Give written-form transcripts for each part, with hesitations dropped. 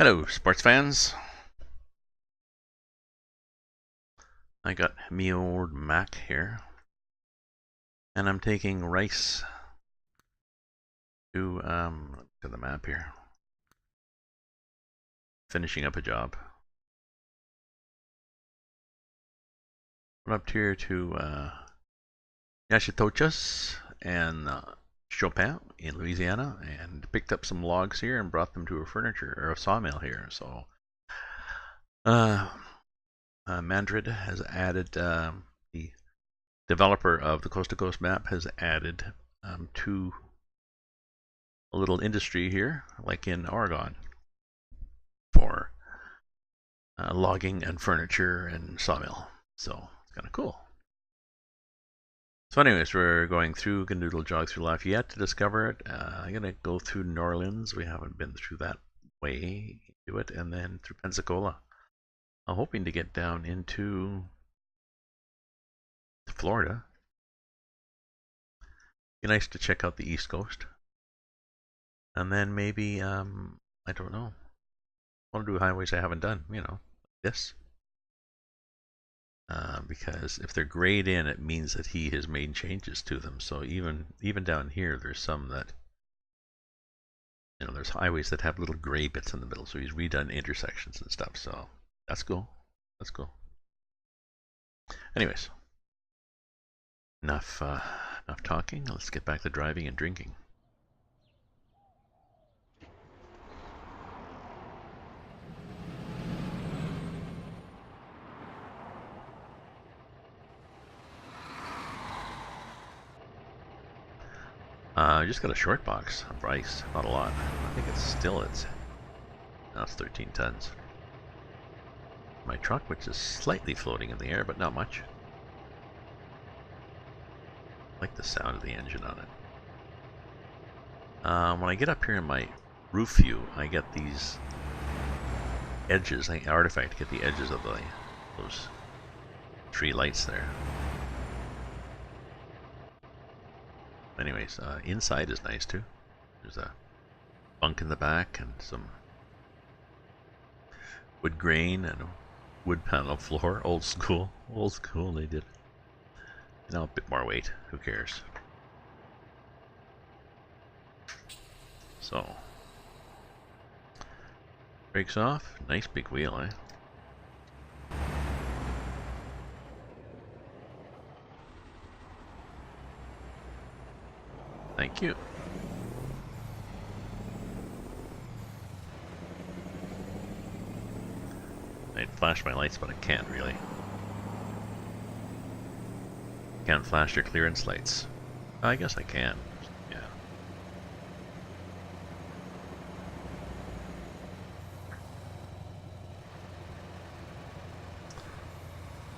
Hello, sports fans. I got me old Mack here, and I'm taking rice to the map here. Finishing up a job. Went up here to Yashitochas and Chopin in Louisiana, and picked up some logs here and brought them to a furniture or a sawmill here. So, Mandrid has added the developer of the Coast to Coast map has added to a little industry here, like in Oregon, for logging and furniture and sawmill. So it's kind of cool. So anyways, we're going through, gonna do a little jog through Lafayette to discover it. I'm gonna go through New Orleans. We haven't been through that way, do it, and then through Pensacola. I'm hoping to get down into Florida. Be nice to check out the East Coast. And then maybe, I don't know. I want to do highways I haven't done, you know, this. Because if they're grayed in, it means that he has made changes to them. So even down here, there's some that, you know, there's highways that have little gray bits in the middle. So he's redone intersections and stuff. So that's cool. That's cool. Anyways, enough talking. Let's get back to driving and drinking. I just got a short box of rice, not a lot. I think now it's 13 tons. My truck, which is slightly floating in the air, but not much. I like the sound of the engine on it. When I get up here in my roof view, I get these edges, I artifact to get the edges of those tree lights there. Anyways, inside is nice too. There's a bunk in the back and some wood grain and a wood panel floor. Old school they did. You know, a bit more weight, who cares? So, brakes off, nice big wheel, eh? Thank you. I'd flash my lights, but I can't really. Can't flash your clearance lights. I guess I can. Yeah.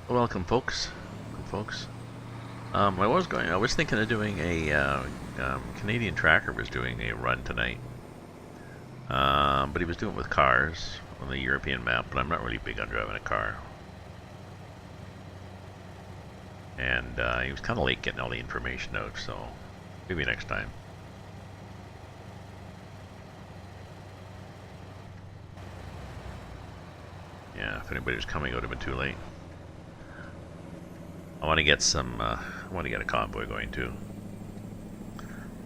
Well, welcome, folks. I was thinking of doing a Canadian Tracker was doing a run tonight, but he was doing it with cars on the European map. But I'm not really big on driving a car, and he was kind of late getting all the information out. So maybe next time. Yeah, if anybody was coming, it would have been too late. I want to get some. I want to get a convoy going too.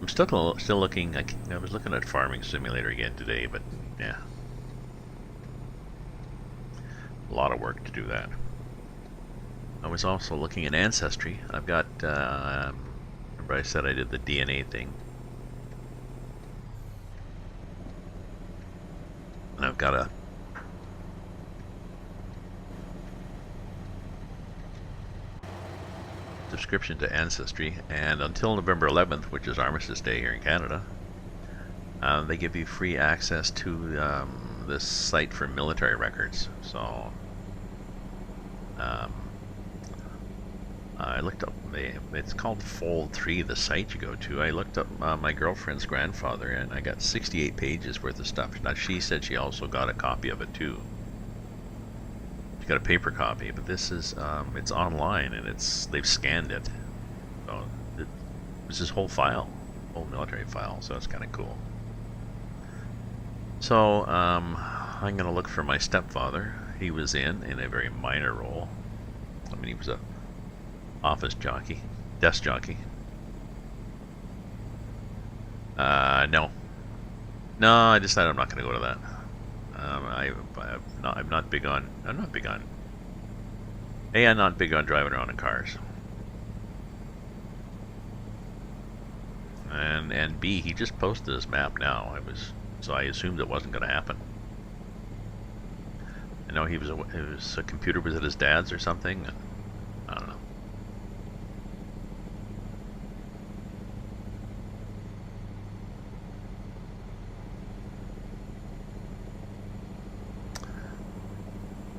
I'm still looking. I was looking at Farming Simulator again today, but yeah, a lot of work to do that. I was also looking at Ancestry. I've got. Remember I said I did the DNA thing, and I've got a. Subscription to Ancestry, and until November 11th, which is Armistice Day here in Canada, they give you free access to this site for military records. So I looked up, it's called Fold 3, the site you go to. I looked up my girlfriend's grandfather, and I got 68 pages worth of stuff. Now she said she also got a copy of it too. She got a paper copy, but this is it's online, and they've scanned it. So it's this whole file, whole military file. So it's kind of cool. So I'm going to look for my stepfather. He was in a very minor role. I mean, he was a office jockey, desk jockey. No. No, I decided I'm not going to go to that. I'm not big on A, I'm not big on driving around in cars. And B, he just posted his map now. So I assumed it wasn't going to happen. I know his computer was at his dad's or something. I don't know.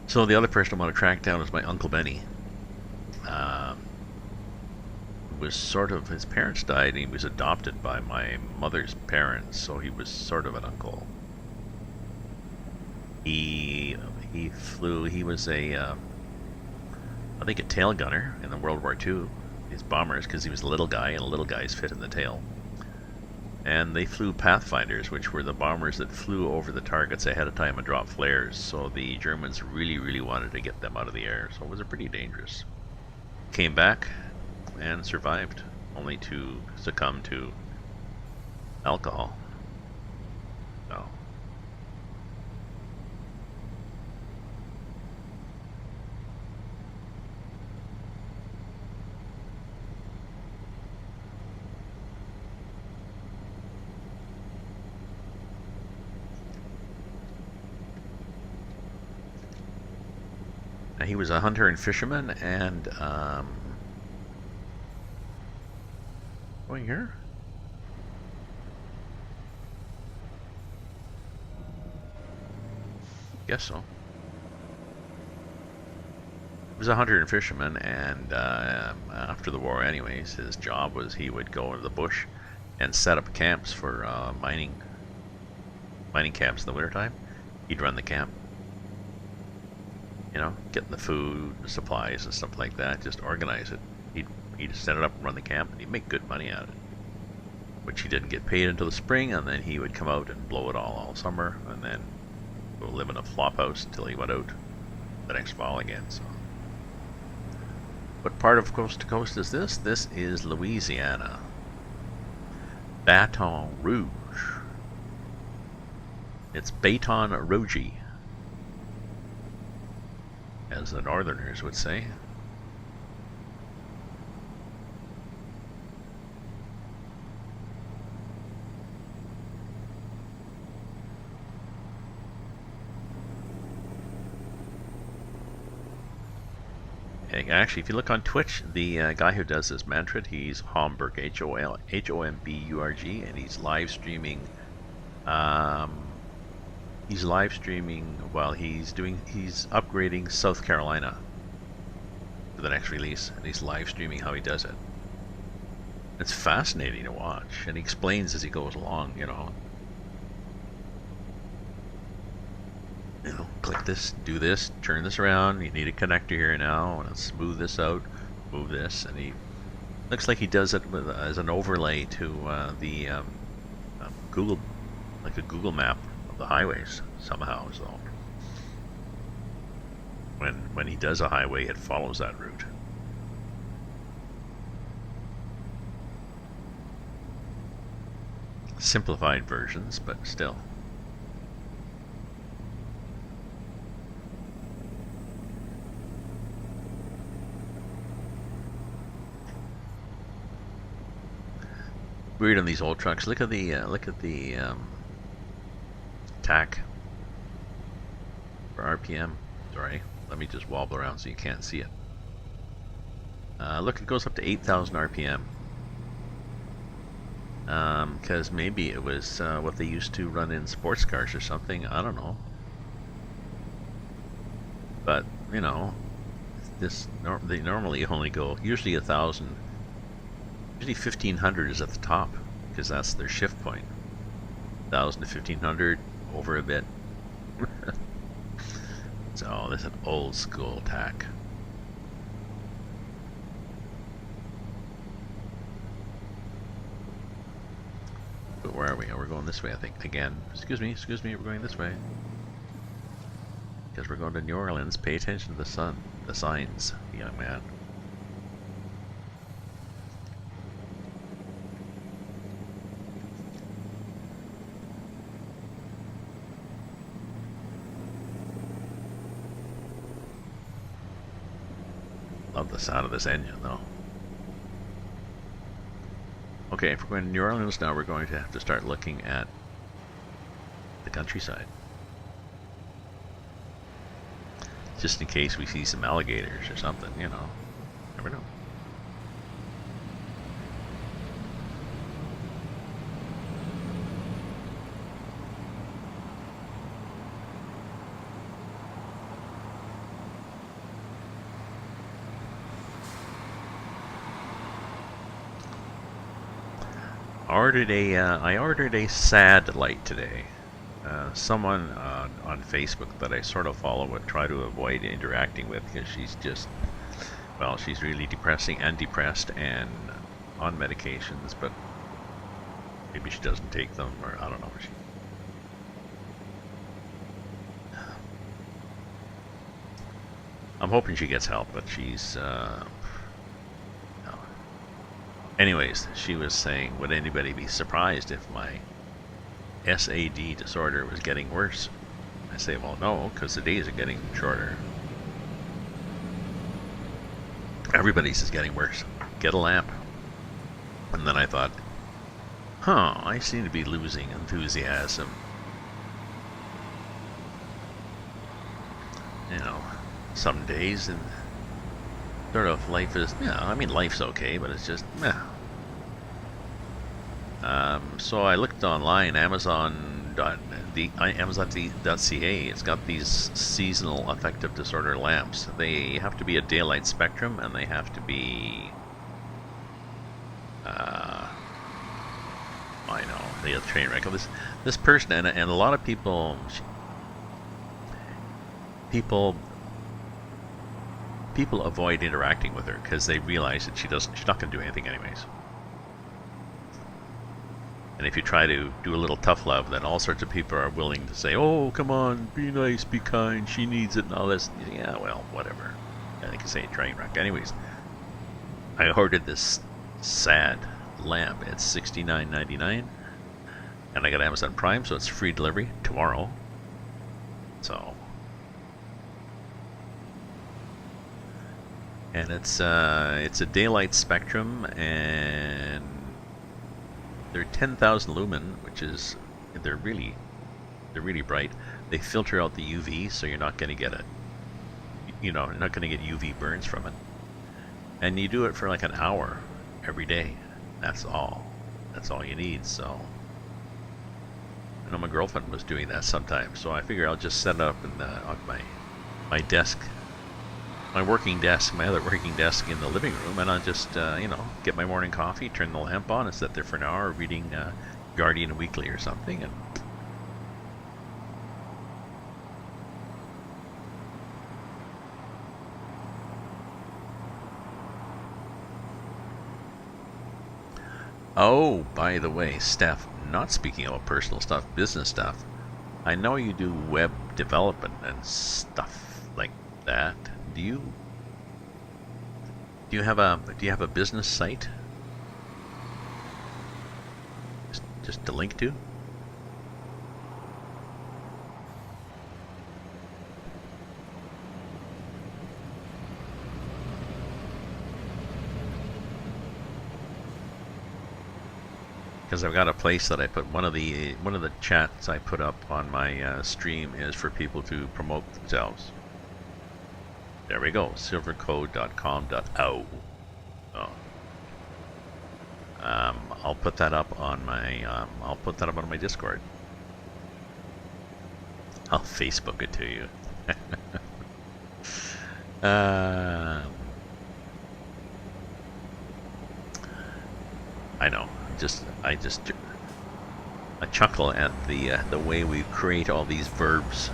So the other person I want to track down is my Uncle Benny. Was sort of, his parents died and he was adopted by my mother's parents, so he was sort of an uncle. He flew, he was I think a tail gunner in the World War II, his bombers, because he was a little guy and little guys fit in the tail. And they flew Pathfinders, which were the bombers that flew over the targets ahead of time and dropped flares, so the Germans really wanted to get them out of the air, so it was pretty dangerous. Came back and survived, only to succumb to alcohol. So. He was a hunter and fisherman, and going here? Guess so. He was a hunter and fisherman, and after the war anyways, his job was he would go into the bush and set up camps for mining camps in the wintertime. He'd run the camp. You know, getting the food, the supplies and stuff like that, just organize it. He'd set it up and run the camp, and he'd make good money out of it. Which he didn't get paid until the spring, and then he would come out and blow it all summer, and then go live in a flop house until he went out the next fall again. So, what part of coast to coast is this? This is Louisiana. Baton Rouge. It's Baton Rouge, as the Northerners would say. Actually, if you look on Twitch, the guy who does this Manfred, he's Homburg, H-O-M-B-U-R-G, and he's live streaming. He's live streaming while he's upgrading South Carolina for the next release, and he's live streaming how he does it. It's fascinating to watch, and he explains as he goes along. You know, click this, do this, turn this around, you need a connector here now, and smooth this out, move this, and he looks like he does it with, as an overlay to the Google, like a Google map of the highways somehow. So when he does a highway, it follows that route. Simplified versions, but still. Weird on these old trucks. Look at the tack for RPM. Sorry, let me just wobble around so you can't see it. Look, it goes up to 8,000 RPM. Because maybe it was what they used to run in sports cars or something. I don't know. But you know, they normally only go usually 1,000. Usually 1,500 is at the top because that's their shift point. 1,000 to 1,500, over a bit. So this is an old school tack. But where are we? Oh, we're going this way, I think. Again, excuse me, we're going this way. Because we're going to New Orleans. Pay attention to the signs, young man. Love the sound of this engine, though. Okay, if we're going to New Orleans now, we're going to have to start looking at the countryside. Just in case we see some alligators or something, you know. Never know. I ordered a sad light today. Someone on Facebook that I sort of follow would try to avoid interacting with because she's just, well, she's really depressed and on medications, but maybe she doesn't take them, or I don't know. I'm hoping she gets help, but she's no. Anyways, she was saying, would anybody be surprised if my SAD disorder was getting worse? I say, well, no, because the days are getting shorter. Everybody's is getting worse. Get a lamp. And then I thought, I seem to be losing enthusiasm. You know, some days, and sort of life is, I mean, life's okay, but it's just, so I looked online, Amazon.ca, it's got these seasonal affective disorder lamps. They have to be a daylight spectrum, and they have to be, I know, the train wreck. This person, and a lot of people avoid interacting with her because they realize that she's not going to do anything anyways. And if you try to do a little tough love, then all sorts of people are willing to say, oh, come on, be nice, be kind, she needs it and all this. Yeah, well, whatever. I think you say train wreck. Anyways, I ordered this sad lamp. It's $69.99, and I got Amazon Prime, so it's free delivery tomorrow. So, and it's a daylight spectrum, and they're 10,000 lumen, which is, they're really bright. They filter out the UV, so you're not going to get you're not going to get UV burns from it. And you do it for like an hour every day. That's all you need. So I know my girlfriend was doing that sometimes, so I figure I'll just set it up on my desk, my working desk, my other working desk in the living room, and I'll just get my morning coffee, turn the lamp on, and sit there for an hour reading Guardian Weekly or something. And oh, by the way, Steph, not speaking of personal stuff, business stuff, I know you do web development and stuff like that. Do you have a business site? Just to link to? Because I've got a place that I put one of the chats I put up on my stream is for people to promote themselves. There we go, silvercode.com.au. Oh. I'll put that up on my Discord. I'll Facebook it to you. I know. I chuckle at the way we create all these verbs.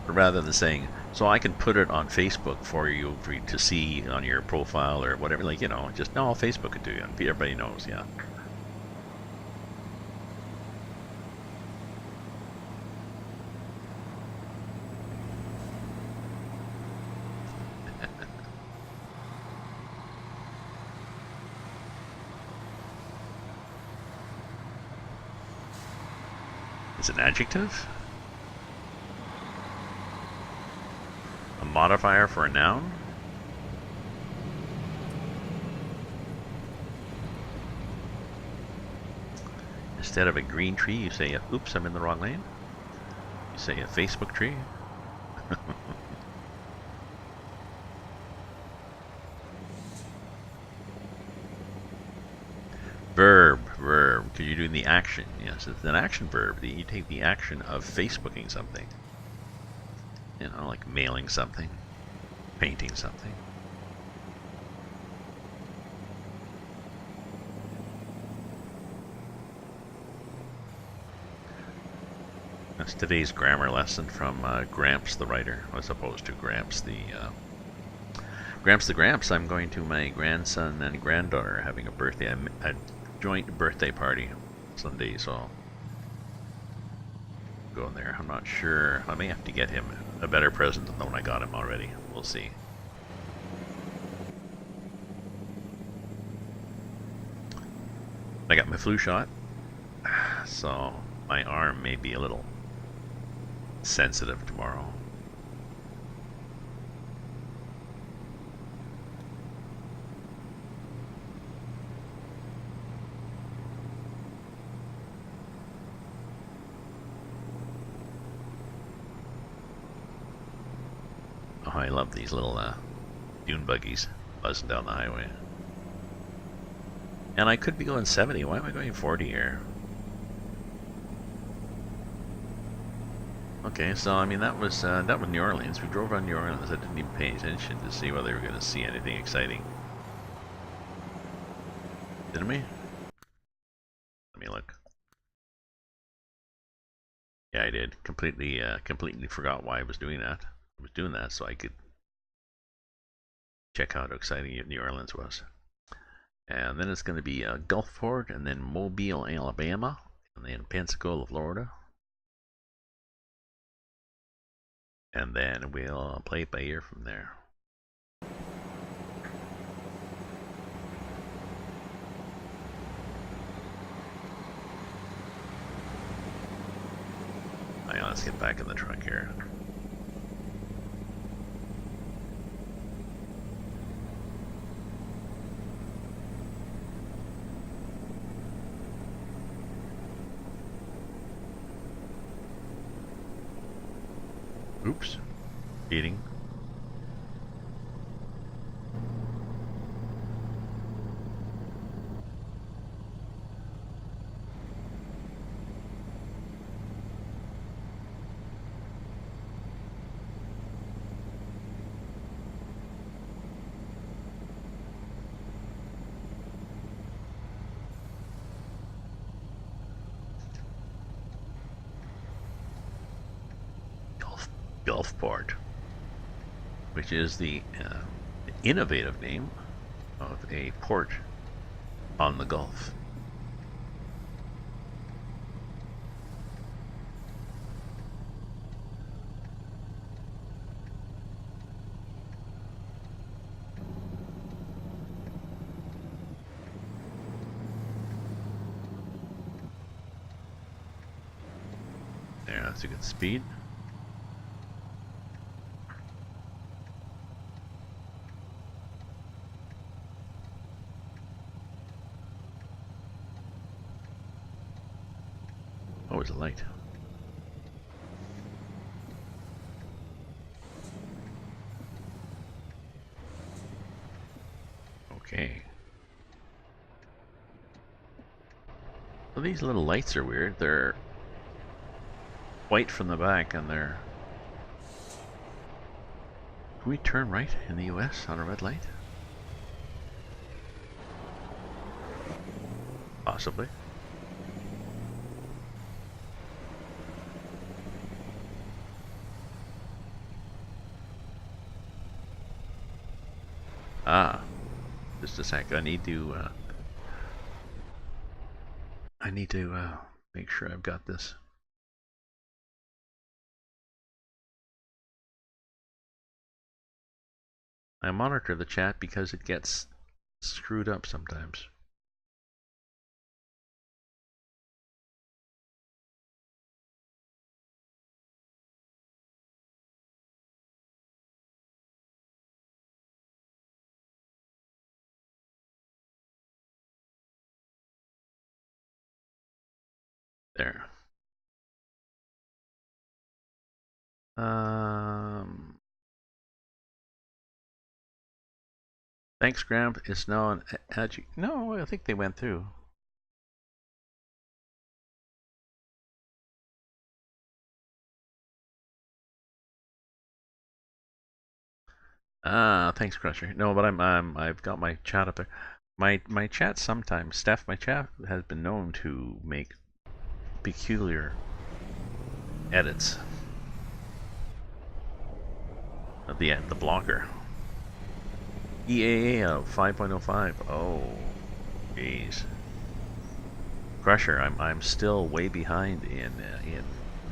Rather than saying, so I can put it on Facebook for you to see on your profile or whatever, like, just, no, I'll Facebook it to you, and everybody knows, yeah. It's an adjective? A modifier for a noun? Instead of a green tree, you say, oops, I'm in the wrong lane. You say a Facebook tree. Verb, because you're doing the action. Yes, it's an action verb. You take the action of Facebooking something. You know, like mailing something, painting something. That's today's grammar lesson from Gramps the writer, as opposed to Gramps the Gramps. I'm going to my grandson and granddaughter having a birthday, a joint birthday party Sunday, so I'll go in there. I'm not sure. I may have to get him a better present than the one I got him already. We'll see. I got my flu shot, so my arm may be a little sensitive tomorrow. Oh, I love these little dune buggies buzzing down the highway. And I could be going 70. Why am I going 40 here? Okay, so I mean that was New Orleans. We drove around New Orleans. I didn't even pay attention to see whether we were going to see anything exciting. Didn't we? Let me look. Yeah, I did. Completely forgot why I was doing that. I was doing that so I could check out how exciting New Orleans was. And then it's going to be Gulfport, and then Mobile, Alabama, and then Pensacola, Florida. And then we'll play it by ear from there. Alright, let's get back in the truck here. Oops. Eating. Gulfport, which is the innovative name of a port on the Gulf. There, that's a good speed. Oh, it's a light. Okay. Well, these little lights are weird. They're white from the back and they're... Can we turn right in the US on a red light? Possibly. Ah, just a sec. I need to make sure I've got this. I monitor the chat because it gets screwed up sometimes. There. Thanks, Graham. It's now an No, I think they went through. Thanks, Crusher. No, but I've got my chat up there. My chat sometimes, Steph, my chat has been known to make peculiar edits of the blocker. EAA of 5.05. Oh, jeez. Crusher, I'm still way behind in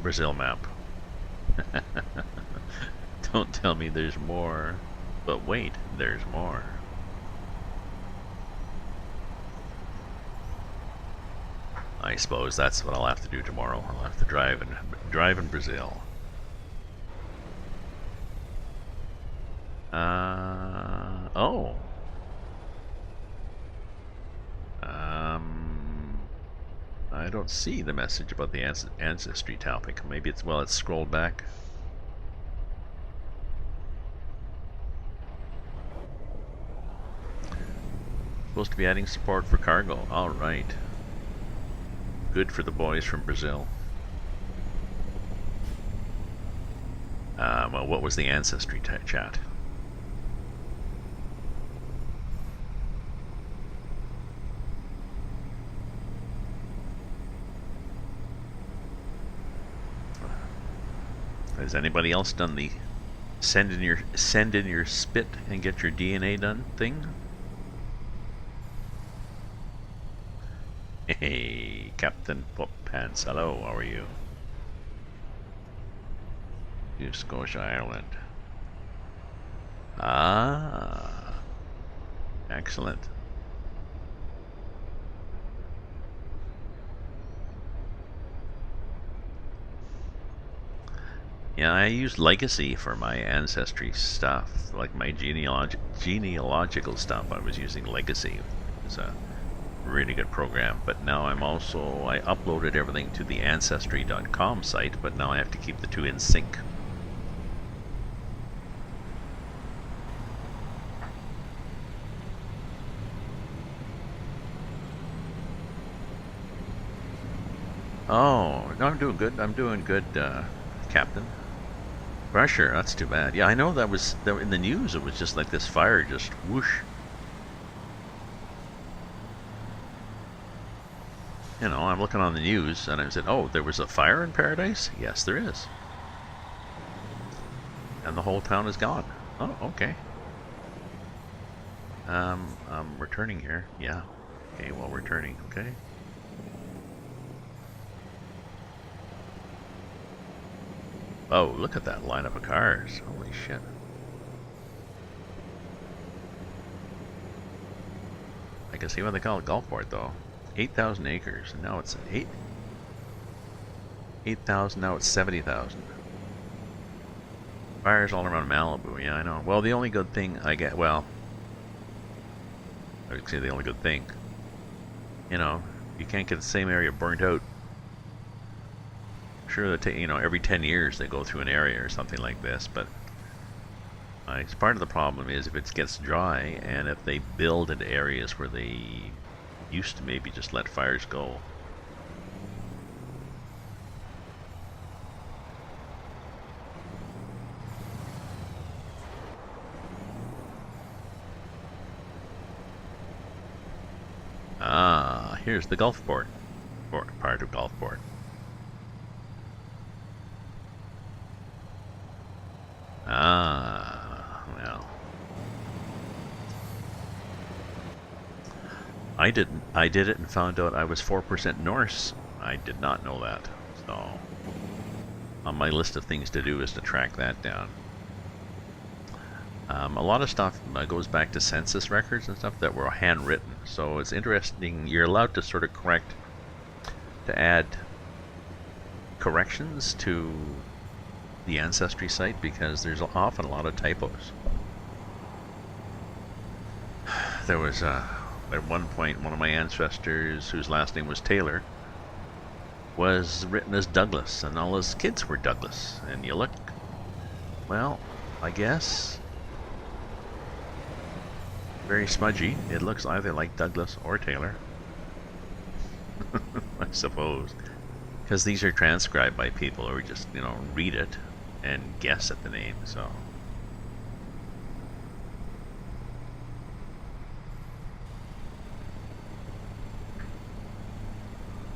Brazil map. Don't tell me there's more. But wait, there's more. I suppose that's what I'll have to do tomorrow. I'll have to drive in Brazil. Oh. I don't see the message about the ancestry topic. Maybe it's scrolled back. Supposed to be adding support for cargo. All right. Good for the boys from Brazil. Well, what was the ancestry chat? Has anybody else done the send in your spit and get your DNA done thing? Hey, Captain Pop Pants, hello, how are you? New Scotia Island. Ah, excellent. Yeah, I use Legacy for my ancestry stuff, like my genealogical stuff. I was using Legacy. It's a really good program, but now I uploaded everything to the Ancestry.com site, but now I have to keep the two in sync. Oh, no, I'm doing good. Captain. Pressure, that's too bad. Yeah, I know that was in the news. It was just like this fire just whoosh. You know, I'm looking on the news and I said, oh, there was a fire in Paradise? Yes, there is. And the whole town is gone. Oh, okay. I'm returning here. Yeah. Okay, well, returning. Okay. Oh, look at that lineup of cars. Holy shit. I can see why they call it Gulfport, though. 8,000 acres, and now it's 8,000, now it's 70,000. Fires all around Malibu, yeah, I know. Well, the only good thing I get, I would say the only good thing, you know, you can't get the same area burnt out. Sure, that every 10 years they go through an area or something like this, but part of the problem is if it gets dry and if they build into areas where they used to maybe just let fires go. Ah, here's the Gulfport, part of Gulfport. Ah, well. I did it and found out I was 4% Norse. I did not know that. So, on my list of things to do is to track that down. A lot of stuff goes back to census records and stuff that were handwritten. So it's interesting. You're allowed to sort of add corrections to the Ancestry site because there's often a lot of typos. There was at one point one of my ancestors whose last name was Taylor was written as Douglas, and all his kids were Douglas. And you look, well, I guess, very smudgy. It looks either like Douglas or Taylor. I suppose. Because these are transcribed by people who just, read it and guess at the name, so.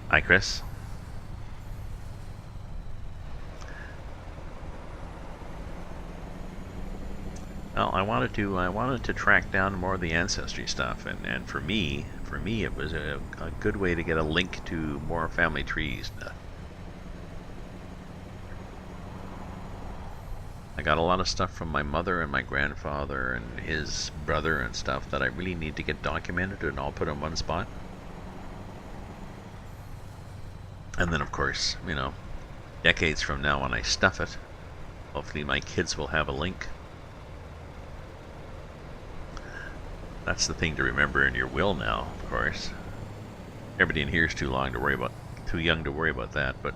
Hi, Chris. Well, I wanted to track down more of the Ancestry stuff, and for me, it was a good way to get a link to more family trees. I got a lot of stuff from my mother and my grandfather and his brother and stuff that I really need to get documented and all put in one spot. And then, of course, decades from now when I stuff it, hopefully my kids will have a link. That's the thing to remember in your will now, of course. Everybody in here is too young to worry about that, but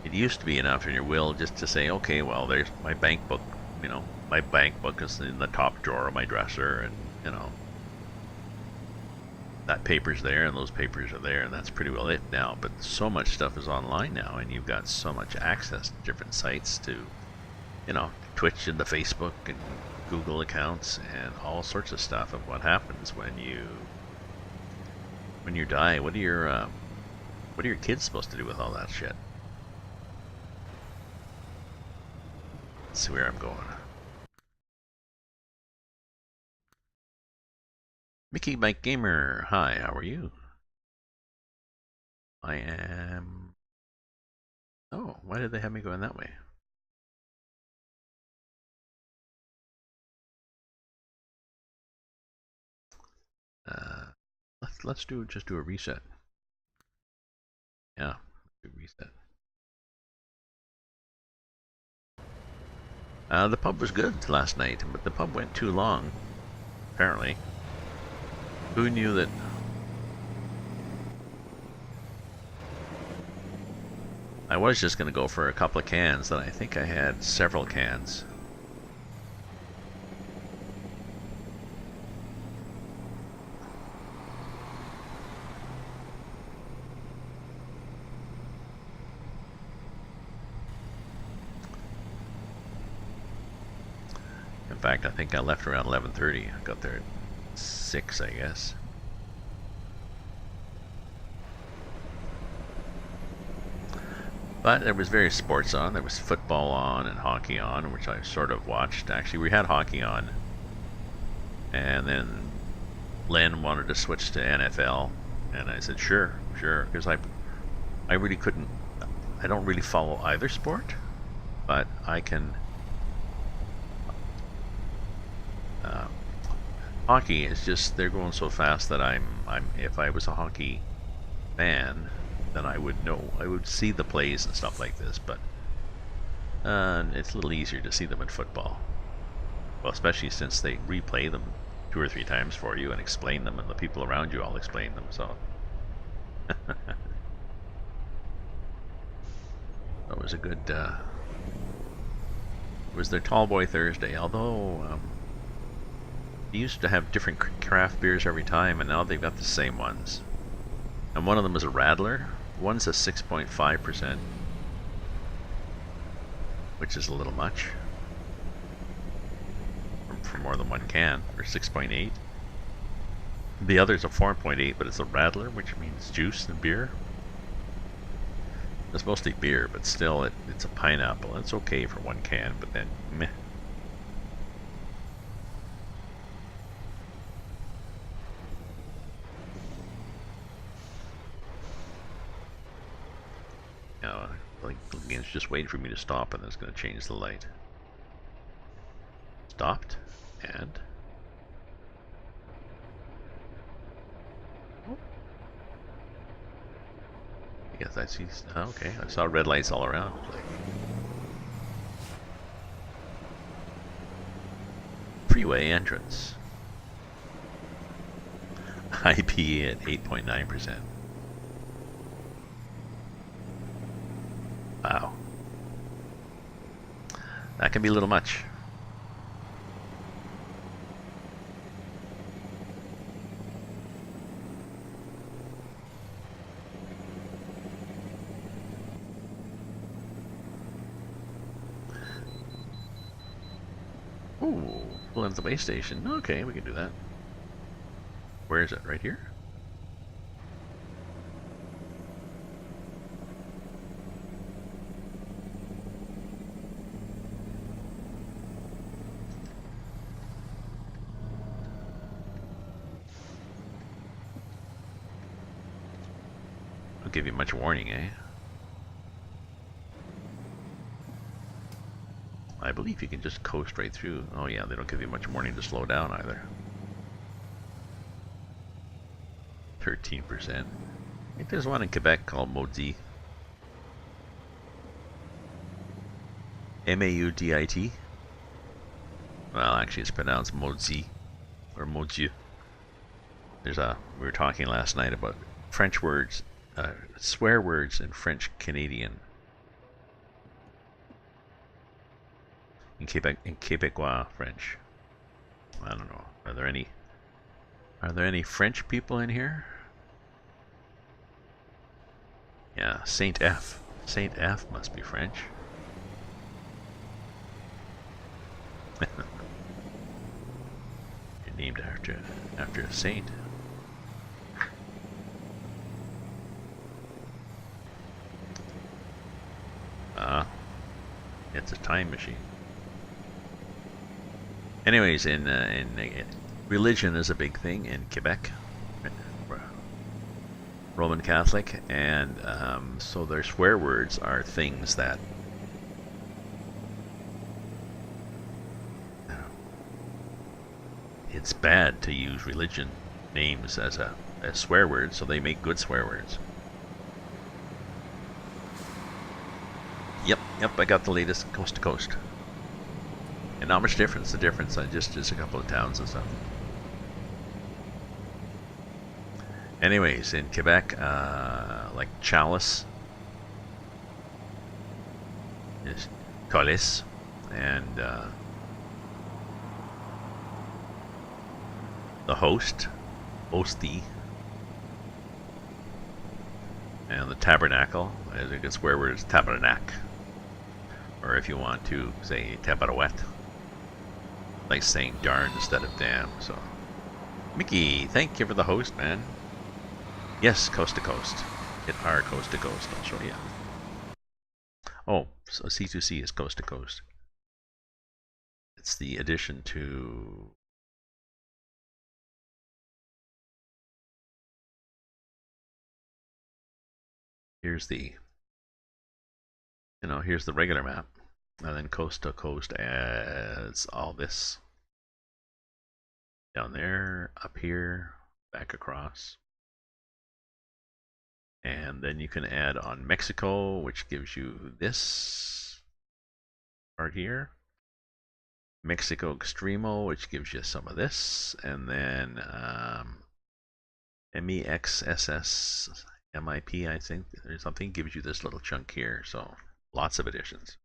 it used to be enough in your will just to say, okay, well, there's my bank book, my bank book is in the top drawer of my dresser, and, that paper's there and those papers are there, and that's pretty well it now. But so much stuff is online now, and you've got so much access to different sites, to Twitch and the Facebook and Google accounts and all sorts of stuff of what happens when you die. What are your kids supposed to do with all that shit? Let's see where I'm going. Mickey Mike Gamer, hi, how are you? I am... Oh, why did they have me going that way? Let's just do a reset. Yeah, do a reset. The pub was good last night, but the pub went too long, apparently. Who knew that? I was just going to go for a couple of cans, and I think I had several cans. In fact, I think I left around 11:30. I got there at 6, I guess. But there was various sports on. There was football on and hockey on, which I sort of watched. Actually, we had hockey on. And then Len wanted to switch to NFL. And I said, sure, because I really couldn't, I don't really follow either sport. But I can... hockey is just, they're going so fast that if I was a hockey fan, then I would know, I would see the plays and stuff like this, but it's a little easier to see them in football. Well, especially since they replay them 2 or 3 times for you and explain them, and the people around you all explain them, so. That was a good, it was their Tall Boy Thursday, although, they used to have different craft beers every time, and now they've got the same ones. And one of them is a Radler. One's a 6.5%, which is a little much for more than one can, or 6.8. The other's a 4.8, but it's a Radler, which means juice and beer. It's mostly beer, but still, it's a pineapple. It's okay for one can, but then meh. The game's just waiting for me to stop, and it's going to change the light. Stopped, and I guess I see. Okay, I saw red lights all around. Freeway entrance. IPA at 8.9%. That can be a little much. Ooh, pull into the way station. Okay, we can do that. Where is it? Right here? Don't give you much warning, eh? I believe you can just coast right through. Oh yeah, they don't give you much warning to slow down either. 13%. I think there's one in Quebec called Maudit. M-A-U-D-I-T. Well, actually it's pronounced Maudit or Maudit. We were talking last night about French words, swear words in French Canadian. In Quebecois French. I don't know. Are there any French people in here? Yeah, Saint F. Saint F must be French. You're named after a saint. It's a time machine. Anyways, in religion is a big thing in Quebec, Roman Catholic, and so their swear words are things that it's bad to use religion names as a swear word, so they make good swear words. Yep, I got the latest coast to coast. And not much difference. The difference, just a couple of towns and stuff. Anyways, in Quebec, like chalice is calice, and the host, hostie, and the tabernacle, as a good swear word, is tabernacle. Or if you want to say tabarouette, like saying darn instead of damn. So, Mickey, thank you for the host, man. Yes, coast to coast. Hit our coast to coast. I'll show you. Oh, so C2C is coast to coast. It's the addition to. Here's the. Here's the regular map. And then coast to coast adds all this. Down there, up here, back across. And then you can add on Mexico, which gives you this part here. Mexico Extremo, which gives you some of this. And then MEXSS MIP, I think, or something, gives you this little chunk here. So lots of additions.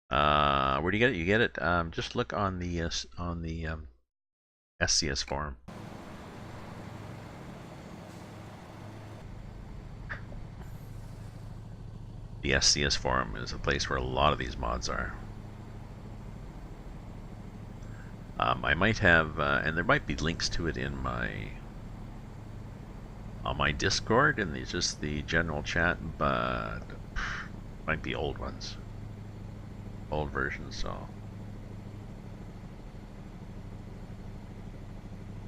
Where do you get it? You get it. Just look on the SCS forum. The SCS forum is a place where a lot of these mods are. I might have, and there might be links to it in on my Discord and just the general chat, but might be old ones, old versions. So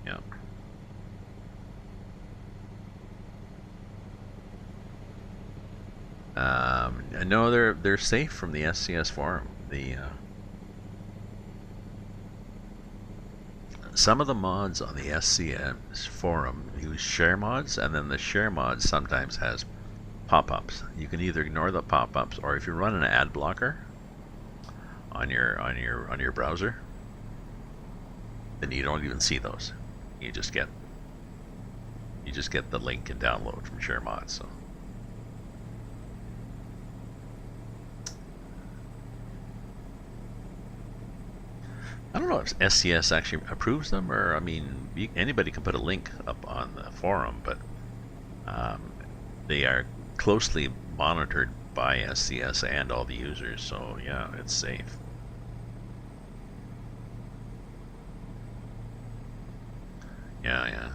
yeah. No, they're safe from the SCS forum. Some of the mods on the SCS forum use share mods, and then the share mod sometimes has pop-ups. You can either ignore the pop-ups, or if you run an ad blocker on your browser, then you don't even see those. You just get the link and download from share mods. So I don't know if SCS actually approves them, or I mean, anybody can put a link up on the forum, but they are closely monitored by SCS and all the users, so yeah, it's safe. Yeah.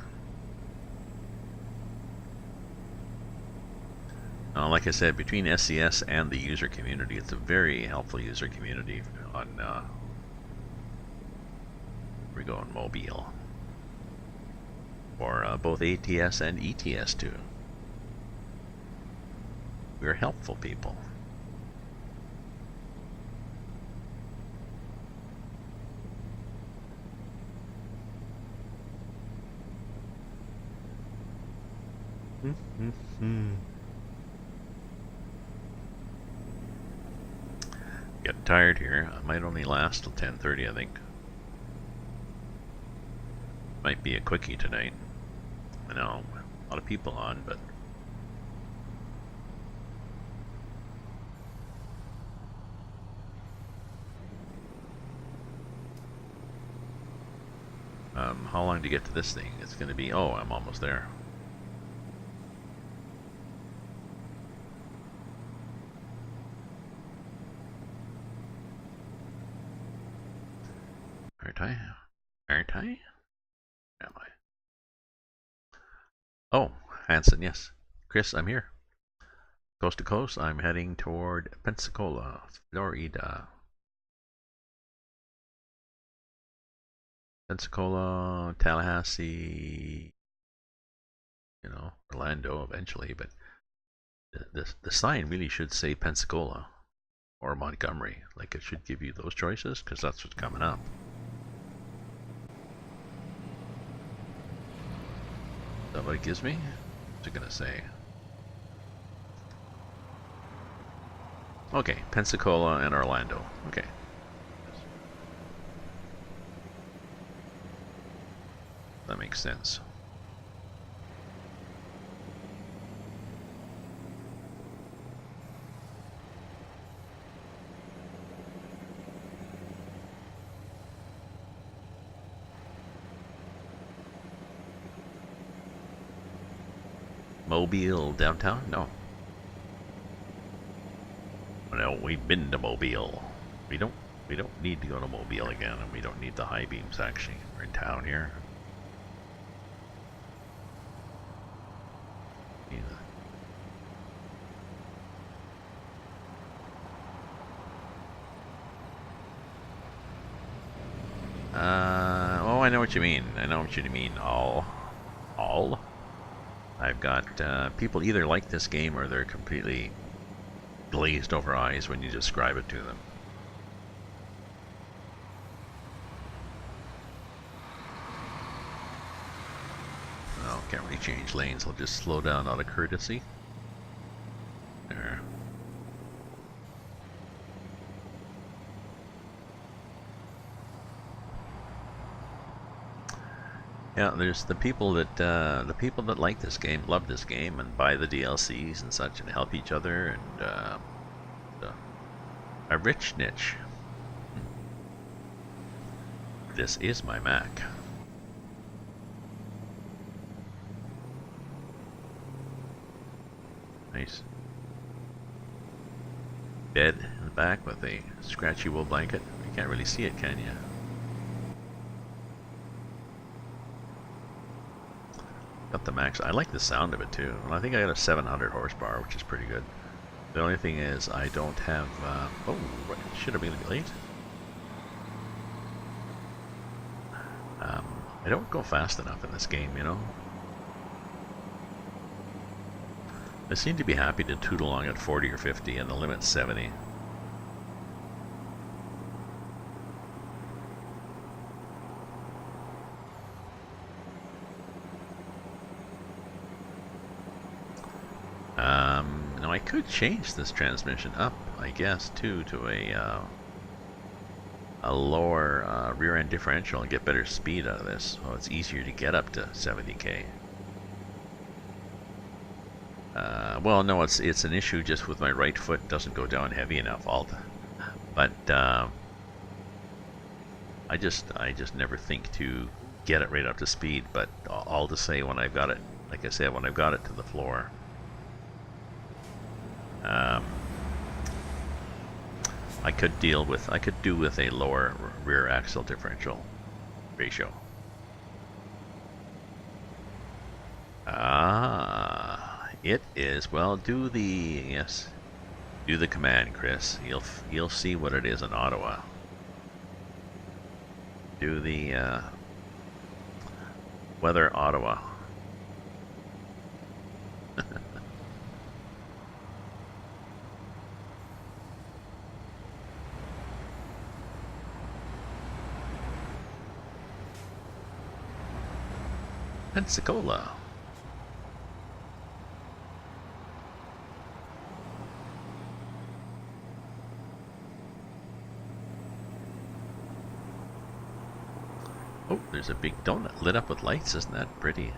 Like I said, between SCS and the user community, it's a very helpful user community on we're going Mobile for both ATS and ETS too. We're helpful people. Getting tired here. I might only last till 10:30, I think. Might be a quickie tonight. I know, a lot of people on, but how long to get to this thing? It's going to be, oh, I'm almost there. Aren't I? Am I? Oh, Hanson, yes. Chris, I'm here. Coast to coast, I'm heading toward Pensacola, Florida. Pensacola, Tallahassee, you know, Orlando eventually, but the sign really should say Pensacola or Montgomery. Like, it should give you those choices, because that's what's coming up. Is that what it gives me? What's it gonna say? Okay, Pensacola and Orlando. Okay. That makes sense. Mobile downtown? No. No, we've been to Mobile. We don't need to go to Mobile again, and we don't need the high beams actually. We're in town here. Oh, I know what you mean. I know what you mean. All? I've got people either like this game or they're completely glazed over eyes when you describe it to them. Oh, can't really change lanes. I'll just slow down out of courtesy. There. Yeah, there's the people that like this game, love this game, and buy the DLCs and such, and help each other, and a rich niche. This is my Mack. Nice. Bed in the back with a scratchy wool blanket. You can't really see it, can you? Got the max. I like the sound of it too. And I think I got a 700 horsepower, which is pretty good. The only thing is I don't have... oh, should I be late? I don't go fast enough in this game, you know? I seem to be happy to toot along at 40 or 50 and the limit's 70. Now I could change this transmission up, I guess, too, to a lower rear end differential and get better speed out of this, so it's easier to get up to 70k. Well, no, it's an issue just with my right foot doesn't go down heavy enough. But I just never think to get it right up to speed, but all to say when I've got it, like I said, when I've got it to the floor, I could do with a lower rear axle differential ratio. It is, well, do the command, Chris. You'll see what it is in Ottawa. Do the weather Ottawa. Pensacola. Oh, there's a big donut lit up with lights. Isn't that pretty?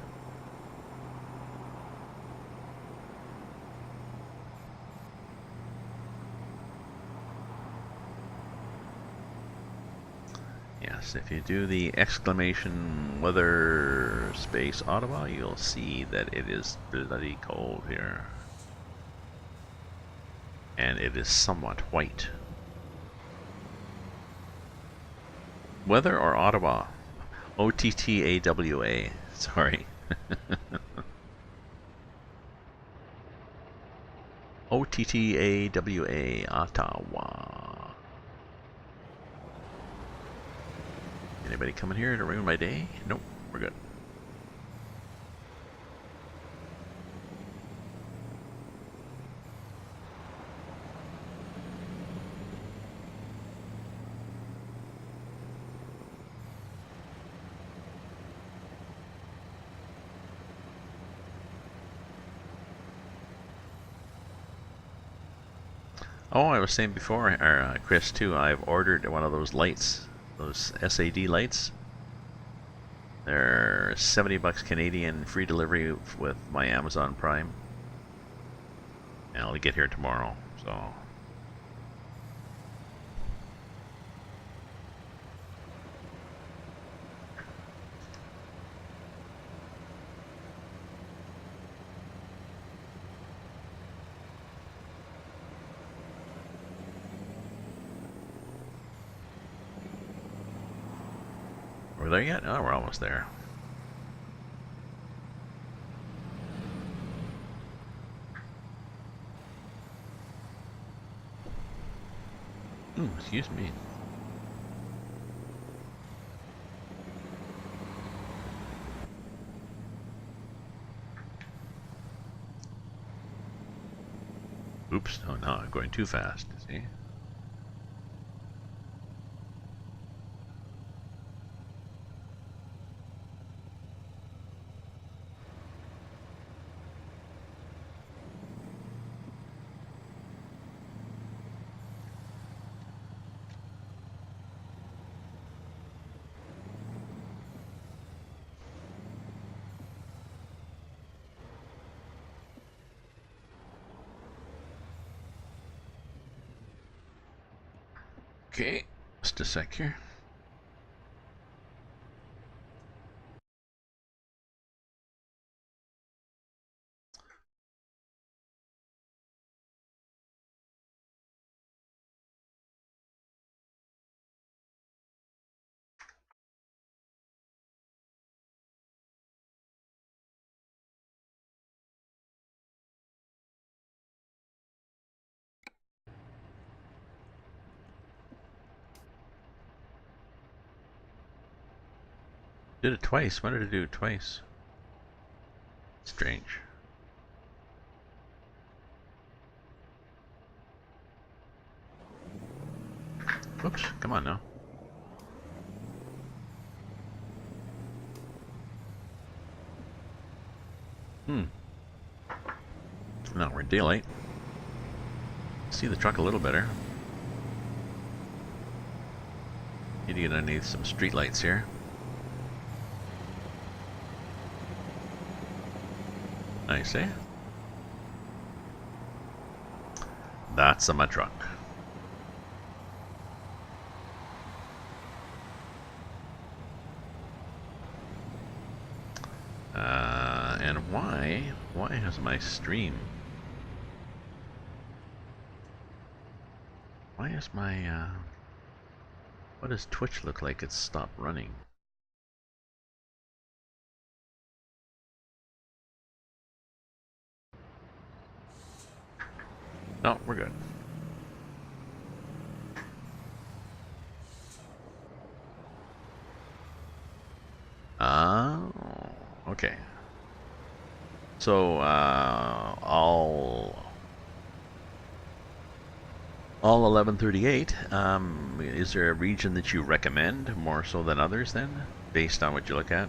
Yes, if you do the exclamation weather space Ottawa, you'll see that it is bloody cold here. And it is somewhat white. Weather or Ottawa? OTTAWA. Sorry. OTTAWA, Ottawa. Anybody coming here to ruin my day? Nope, we're good. Oh, I was saying before, Chris, too, I've ordered one of those lights, those SAD lights. They're 70 bucks Canadian, free delivery with my Amazon Prime. And I'll get here tomorrow, so. Are we there yet? Oh, we're almost there. Ooh, excuse me. Oops, oh no, I'm going too fast, see? Okay, just a sec here. Did it twice. Why did it do it twice? Strange. Oops, come on now. Now we're in daylight. See the truck a little better. Need to get underneath some street lights here. Nice, eh? That's my truck. Why has my stream... Why is my... What does Twitch look like it's stopped running? No, we're good. Oh, okay. So, all 1138, is there a region that you recommend more so than others then, based on what you look at?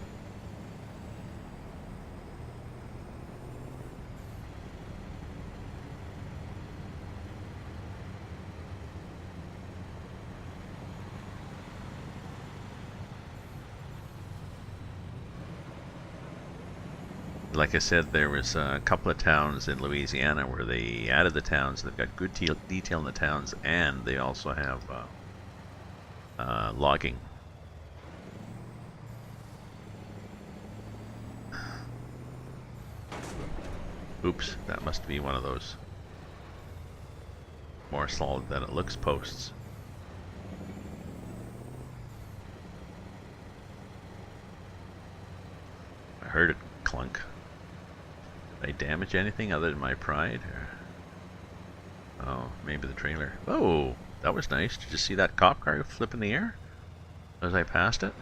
Like I said, there was a couple of towns in Louisiana where they added the towns. They've got good detail in the towns, and they also have logging. Oops, that must be one of those more solid than it looks posts. I heard it clunk. Did I damage anything other than my pride? Or... Oh, maybe the trailer. Oh, that was nice. Did you see that cop car flip in the air as I passed it?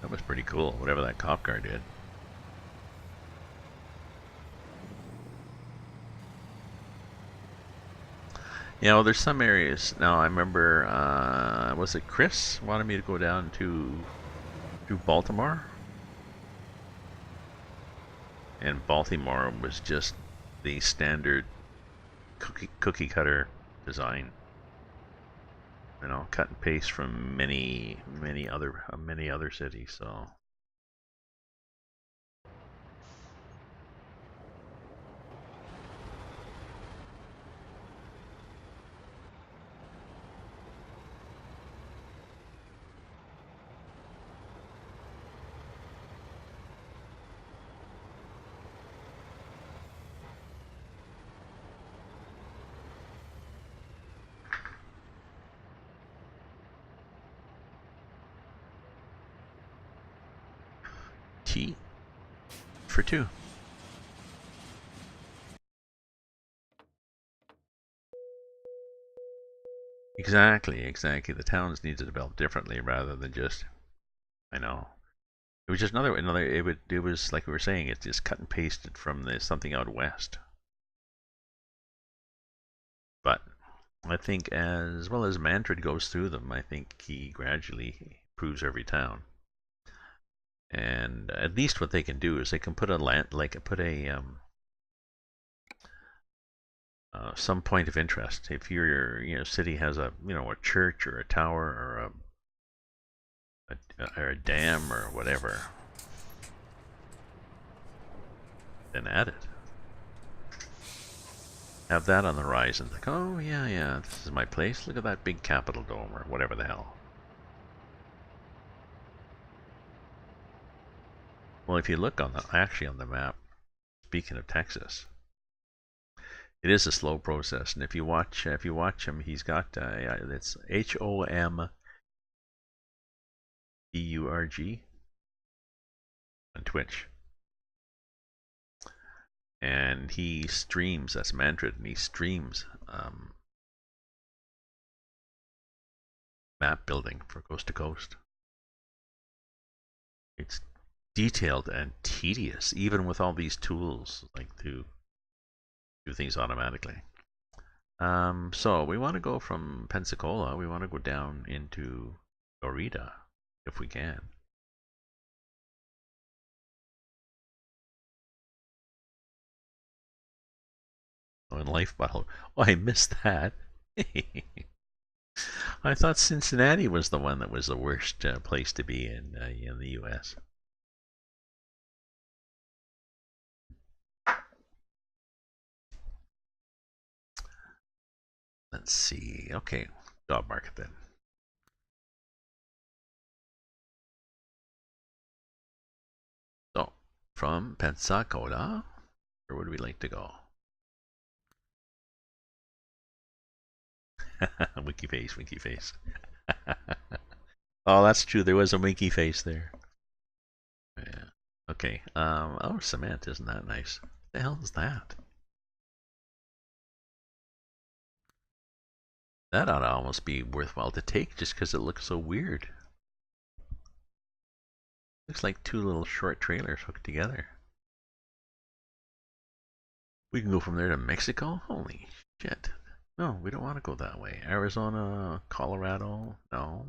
That was pretty cool, whatever that cop car did. You know, there's some areas now. I remember, was it Chris wanted me to go down to Baltimore, and Baltimore was just the standard cookie cutter design. You know, cut and paste from many other cities. So. T for 2. Exactly. The towns need to develop differently rather than just, I know. It was just another. It was like we were saying. It's just cut and pasted from something out west. But I think as well as Manfred goes through them, I think he gradually improves every town. And at least what they can do is they can put some point of interest. If your city has a church or a tower or a dam or whatever, then add it. Have that on the horizon. Like, oh yeah, this is my place. Look at that big Capitol dome or whatever the hell. Well, if you look on the map, speaking of Texas, it is a slow process, and if you watch him, he's got it's HOMBURG on Twitch, and he streams. That's Manfred, and he streams map building for Coast to Coast. It's detailed and tedious, even with all these tools, like to do things automatically. So we want to go from Pensacola. We want to go down into Florida, if we can. Oh, and Life Bottle. Oh, I missed that. I thought Cincinnati was the one that was the worst place to be in the U.S. Let's see. Okay, job market then. So, from Pensacola, where would we like to go? Winky face, winky face. Oh, that's true. There was a winky face there. Yeah. Okay. Oh, cement. Isn't that nice? What the hell is that? That ought to almost be worthwhile to take just because it looks so weird. Looks like two little short trailers hooked together. We can go from there to Mexico? Holy shit. No, we don't want to go that way. Arizona, Colorado, no.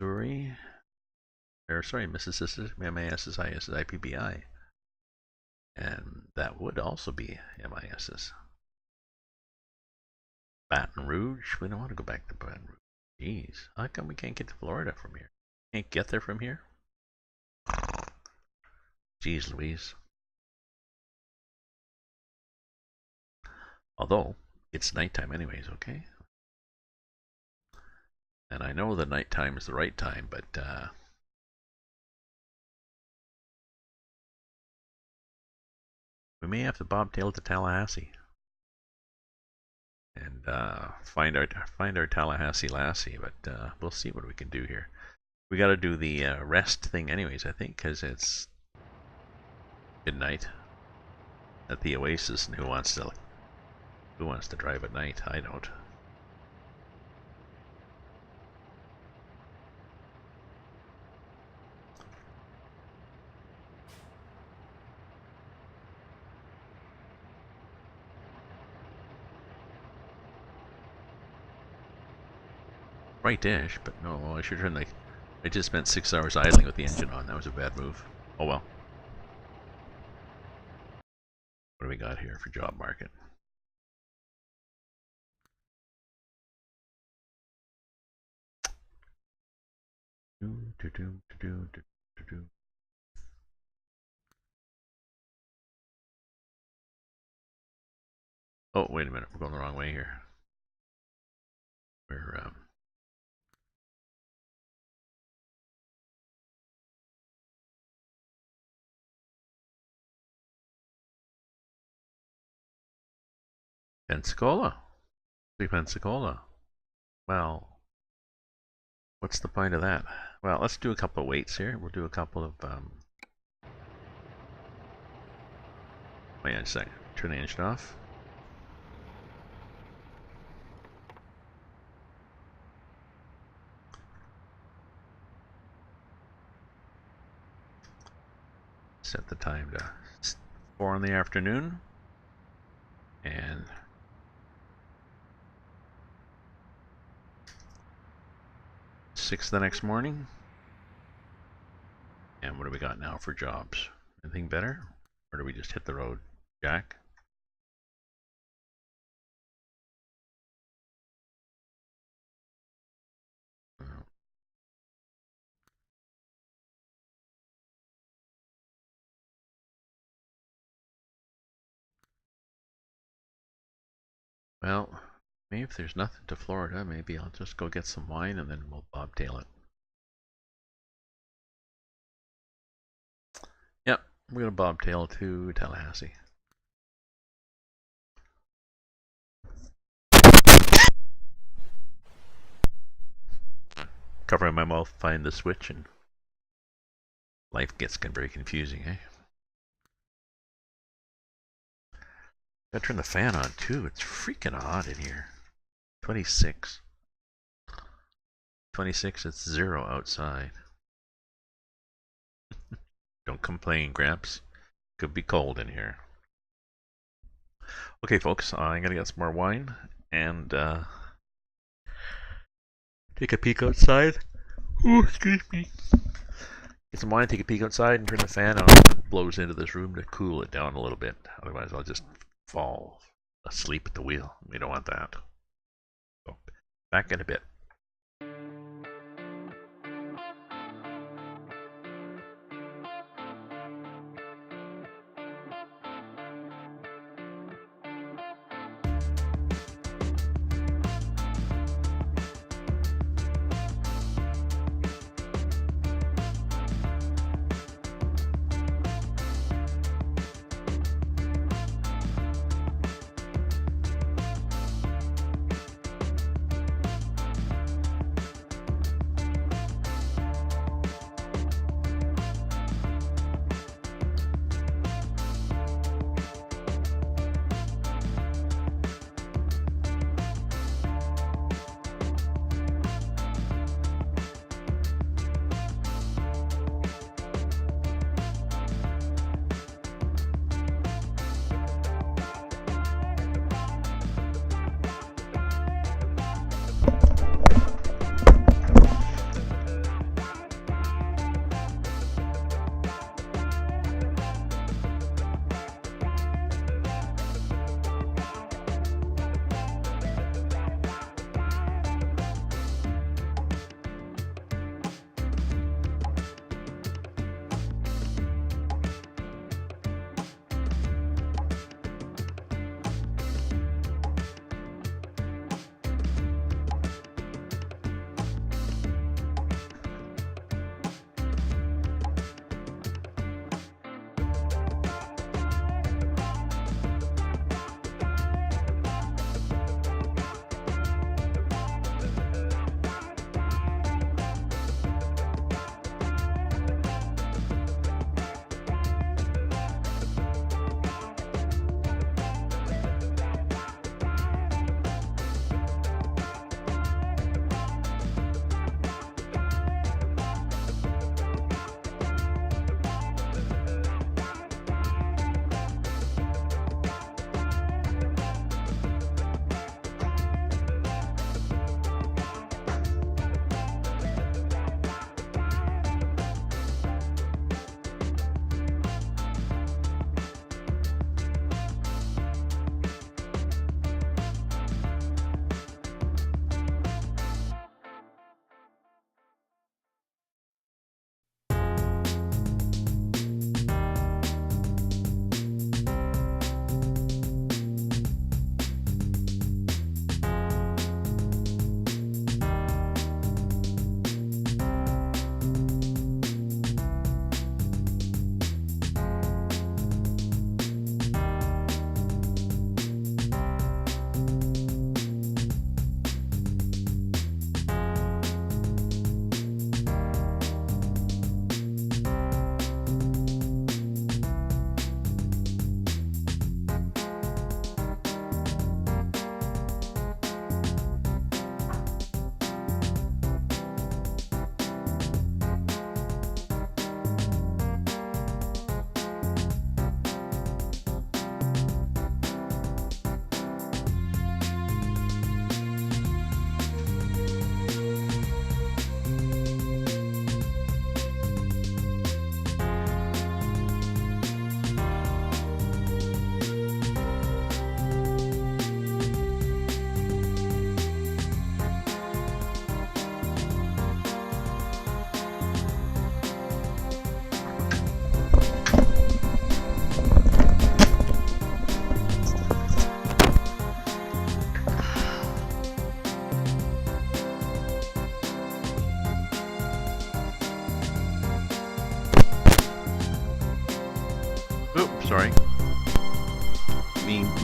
Missouri, or sorry, Mississippi, MISSIS, IPBI. And that would also be MISS. Baton Rouge, we don't want to go back to Baton Rouge. Jeez, how come we can't get to Florida from here? Can't get there from here? Jeez Louise. Although, it's nighttime anyways, okay? And I know the nighttime is the right time, but we may have to bobtail to Tallahassee and find our Tallahassee lassie. But we'll see what we can do here. We got to do the rest thing anyways, I think, because it's midnight at the Oasis, and who wants to drive at night? I don't. Right-ish, but no, I should turn the... I just spent 6 hours idling with the engine on. That was a bad move. Oh well. What do we got here for job market? Oh, wait a minute. We're going the wrong way here. We're Pensacola. Pensacola. Well, what's the point of that? Well, let's do a couple of weights here. We'll do a couple of wait a second. Turn the engine off. Set the time to 4 in the afternoon. And 6 the next morning. And what do we got now for jobs? Anything better? Or do we just hit the road, Jack? Well, maybe if there's nothing to Florida, maybe I'll just go get some wine and then we'll bobtail it. Yep, we're gonna bobtail to Tallahassee. Covering my mouth, find the switch, and life gets very confusing, eh? Gotta turn the fan on too. It's freaking hot in here. 26. 26, it's 0 outside. Don't complain, Gramps. Could be cold in here. Okay, folks, I'm gonna get some more wine and take a peek outside. Ooh, excuse me. Get some wine, take a peek outside, and turn the fan on. It blows into this room to cool it down a little bit. Otherwise, I'll just fall asleep at the wheel. We don't want that. So, back in a bit.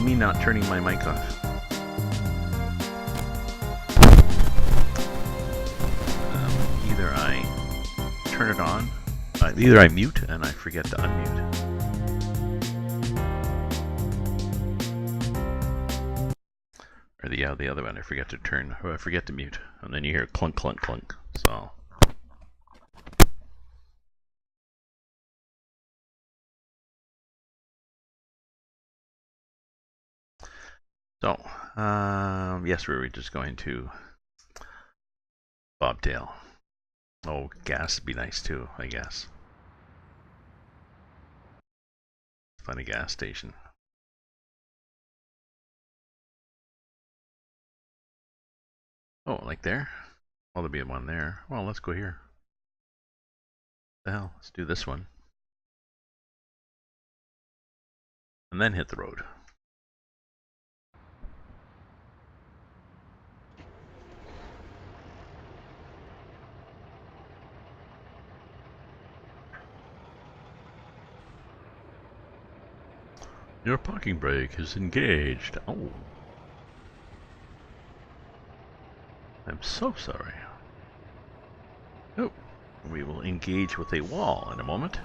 me not turning my mic off. Either I turn it on, either I mute and I forget to unmute. Or the other one, I forget to turn, or I forget to mute, and then you hear clunk, clunk, clunk. So. Yes, we were just going to Bobtail. Oh, gas would be nice too, I guess. Funny gas station. Oh, like there? Well, there'll be one there. Well, let's go here. What the hell? Let's do this one. And then hit the road. Your parking brake is engaged. Oh. I'm so sorry. Oh, we will engage with a wall in a moment.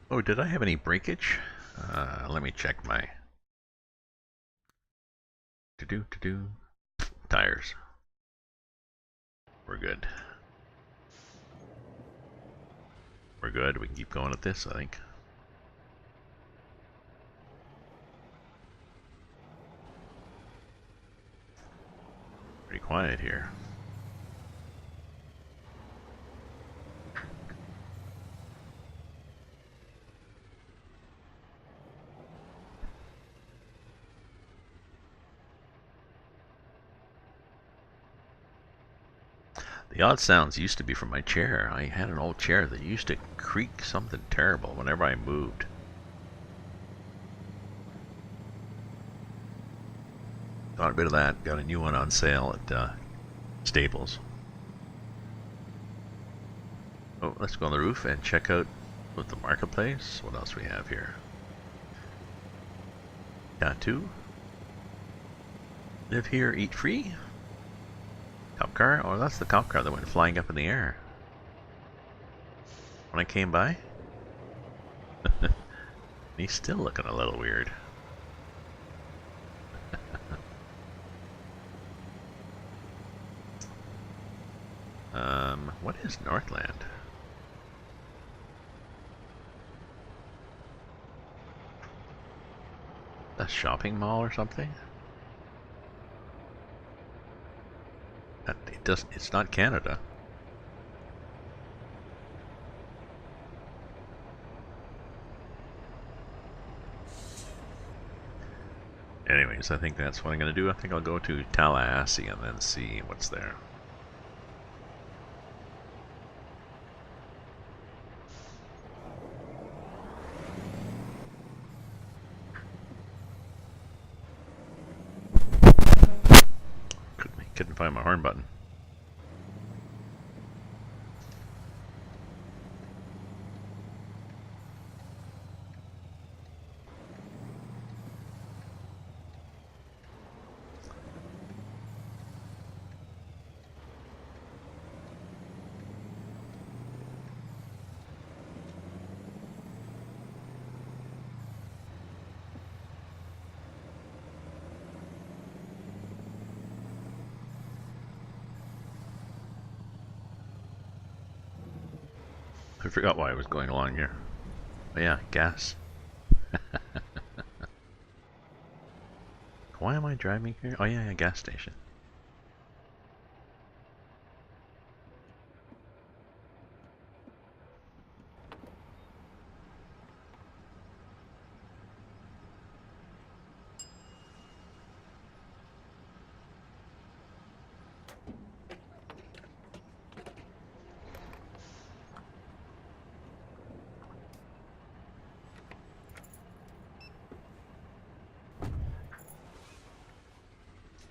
Oh, did I have any breakage? Let me check my tires. We're good. We're good. We can keep going at this, I think. Pretty quiet here. The odd sounds used to be from my chair. I had an old chair that used to creak something terrible whenever I moved. Thought a bit of that. Got a new one on sale at Staples. Oh, let's go on the roof and check out with the marketplace. What else we have here? Tattoo. Live here, eat free. Cop car? Oh, that's the cop car that went flying up in the air when I came by. He's still looking a little weird. What is Northland? A shopping mall or something? It doesn't. It's not Canada. Anyways, I think that's what I'm going to do. I think I'll go to Tallahassee and then see what's there. Couldn't find my horn button. I forgot why I was going along here. But yeah, gas. Why am I driving here? Oh yeah, gas station.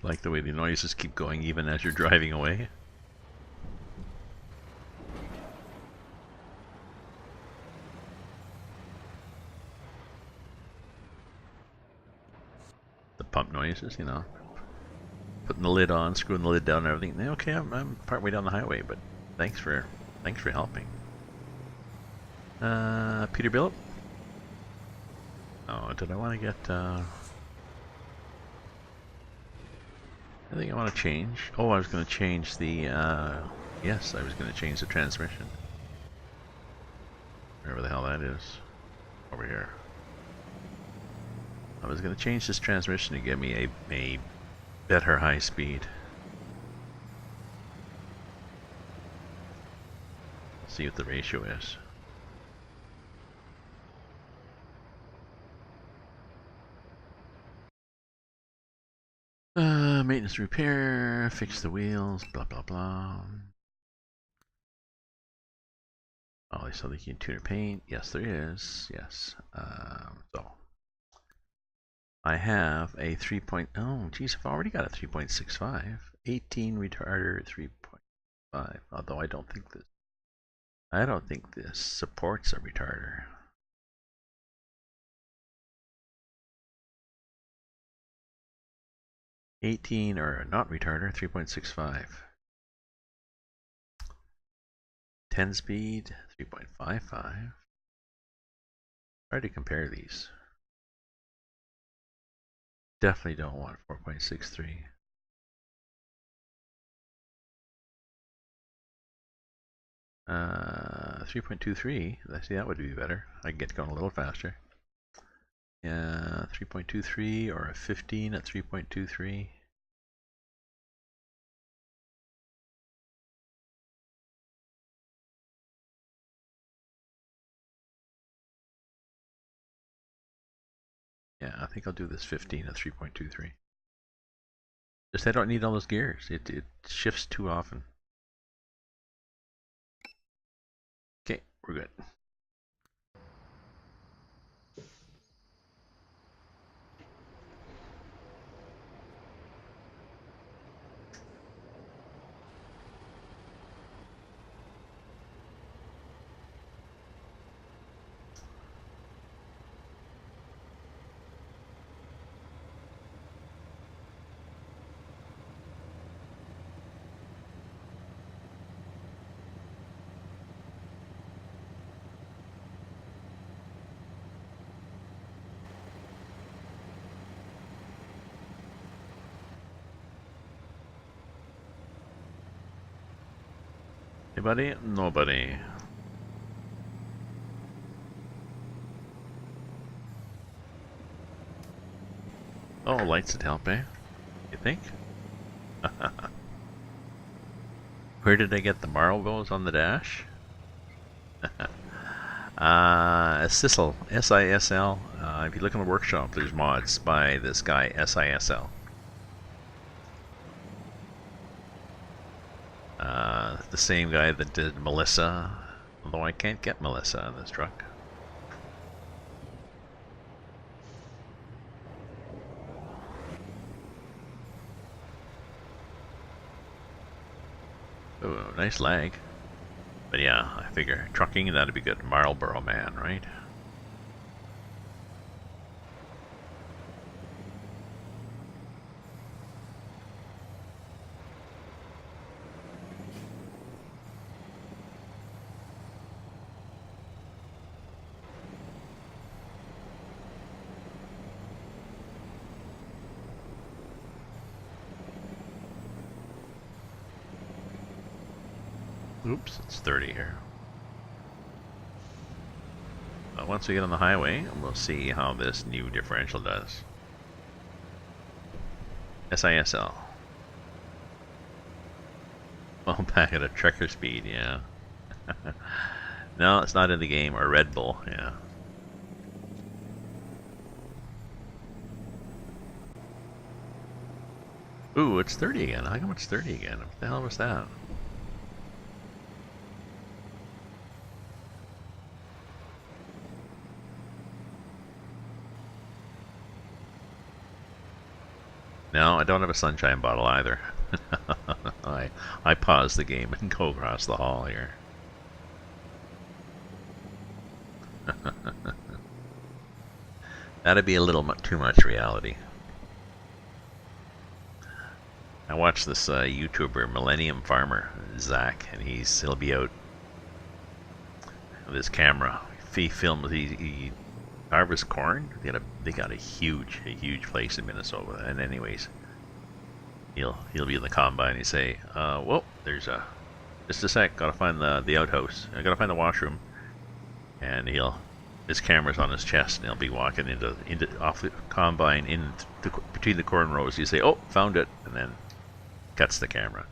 Like the way the noises keep going even as you're driving away. The pump noises, you know. Putting the lid on, screwing the lid down and everything. Okay, I'm partway down the highway, but thanks for helping. Peterbilt? Oh, did I want to get I think I want to change. Oh, I was going to change the yes, I was going to change the transmission. Wherever the hell that is. Over here. I was going to change this transmission to give me a better high speed. See what the ratio is. Maintenance, repair, fix the wheels, blah blah blah. Oh, so they can tuner paint. Yes, there is. Yes. So I have a 3. Oh, geez, I've already got a 3.65. 18 retarder 3.5. Although I don't think this supports a retarder. '18 or not retarder 3.65. 10 speed 3.55. Try to compare these. Definitely don't want 4.63. Uh, 3.23. See, that would be better. I can get going a little faster. 3.23 or a 15 at 3.23. Yeah, I think I'll do this 15 at 3.23. Just I don't need all those gears. It shifts too often. Okay, we're good. Anybody? Nobody. Oh, lights would help, eh? You think? Where did I get the marbles on the dash? Sisl, S-I-S-L. If you look in the workshop, there's mods by this guy, S-I-S-L. The same guy that did Melissa, although I can't get Melissa in this truck. Oh, nice lag. But yeah, I figure trucking, that'd be good. Marlboro man, right? Oops, it's 30 here. But once we get on the highway, we'll see how this new differential does. SISL. Well, back at a trekker speed, yeah. No, it's not in the game, or Red Bull, yeah. Ooh, it's 30 again. How come it's 30 again? What the hell was that? No, I don't have a sunshine bottle either. I pause the game and go across the hall here. That'd be a little too much reality. I watched this YouTuber, Millennium Farmer, Zach, and he'll be out with his camera. He films, he harvests corn. They got a huge place in Minnesota. And anyways, he'll be in the combine. And he say, "Whoa, there's just a sec. Gotta find the outhouse. I gotta find the washroom." And his camera's on his chest, and he'll be walking into off the combine between the corn rows. You say, "Oh, found it," and then cuts the camera.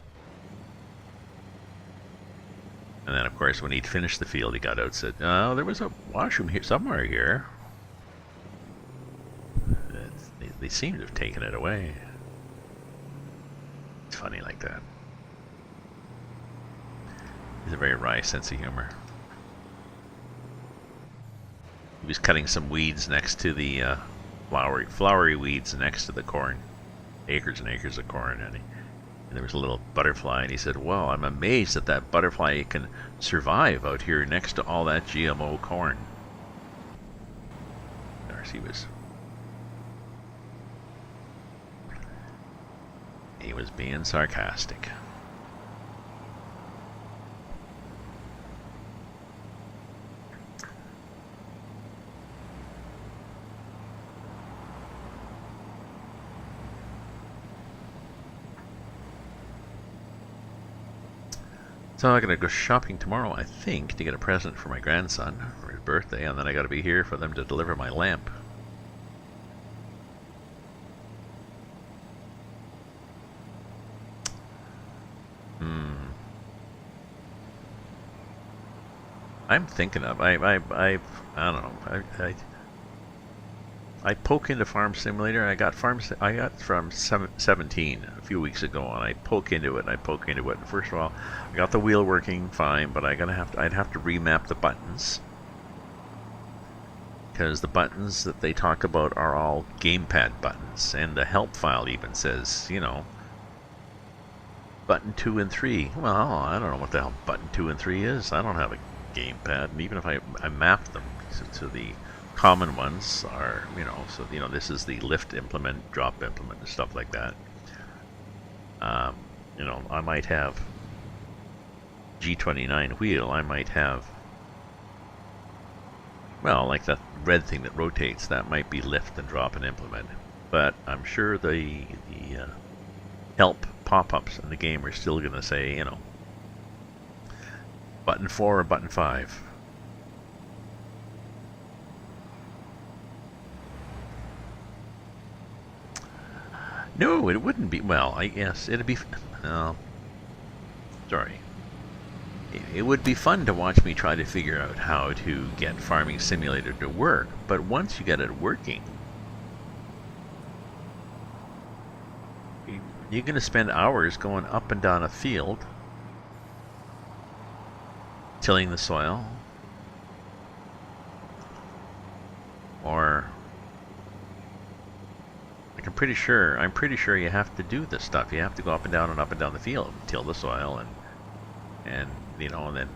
And then, of course, when he'd finished the field, he got out and said, "Oh, there was a washroom here somewhere here." They seem to have taken it away. It's funny like that. He's a very wry sense of humor. He was cutting some weeds next to the flowery weeds next to the corn. Acres and acres of corn, and there was a little butterfly, and he said, "Well, I'm amazed that butterfly can survive out here next to all that GMO corn." Of course, he was being sarcastic. So I'm gonna go shopping tomorrow, I think, to get a present for my grandson for his birthday, and then I gotta be here for them to deliver my lamp. I'm thinking of I don't know. I poke into Farm Simulator. I got from 17 a few weeks ago, and I poke into it. And first of all, I got the wheel working fine, but I'd have to remap the buttons, because the buttons that they talk about are all gamepad buttons, and the help file even says, button 2 and 3. Well, I don't know what the hell button 2 and 3 is. I don't have a gamepad, and even if I map them to the common ones are, so this is the lift implement, drop implement, and stuff like that. I might have G29 wheel. I might have, well, like that red thing that rotates. That might be lift and drop and implement. But I'm sure the help pop-ups in the game are still going to say, button 4 or button 5. No, it wouldn't be. Well, yes, it'd be. Sorry. It would be fun to watch me try to figure out how to get Farming Simulator to work, but once you get it working, you're going to spend hours going up and down a field, tilling the soil, or I'm pretty sure you have to do this stuff. You have to go up and down the field, till the soil, and then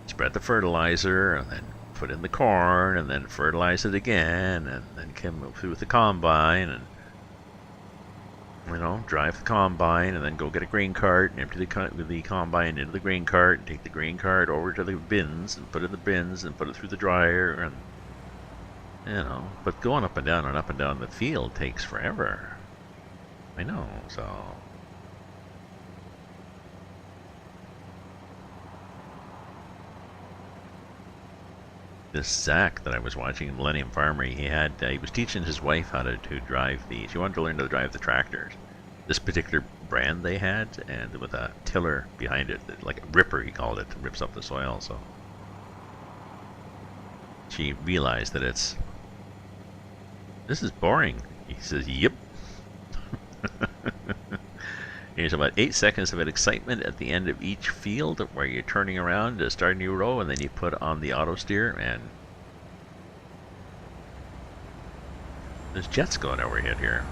spread the fertilizer, and then put in the corn, and then fertilize it again, and then come through with the combine, and drive the combine, and then go get a grain cart and empty the combine into the grain cart, and take the grain cart over to the bins and put it in the bins and put it through the dryer, and but going up and down the field takes forever. I know, so this Zach that I was watching, Millennium Farmer, he was teaching his wife how to drive she wanted to learn to drive the tractors. This particular brand they had, and with a tiller behind it, like a ripper, he called it, rips up the soil. So she realized that this is boring. He says, "Yep." There's about 8 seconds of excitement at the end of each field where you're turning around to start a new row, and then you put on the auto steer, and there's jets going overhead here.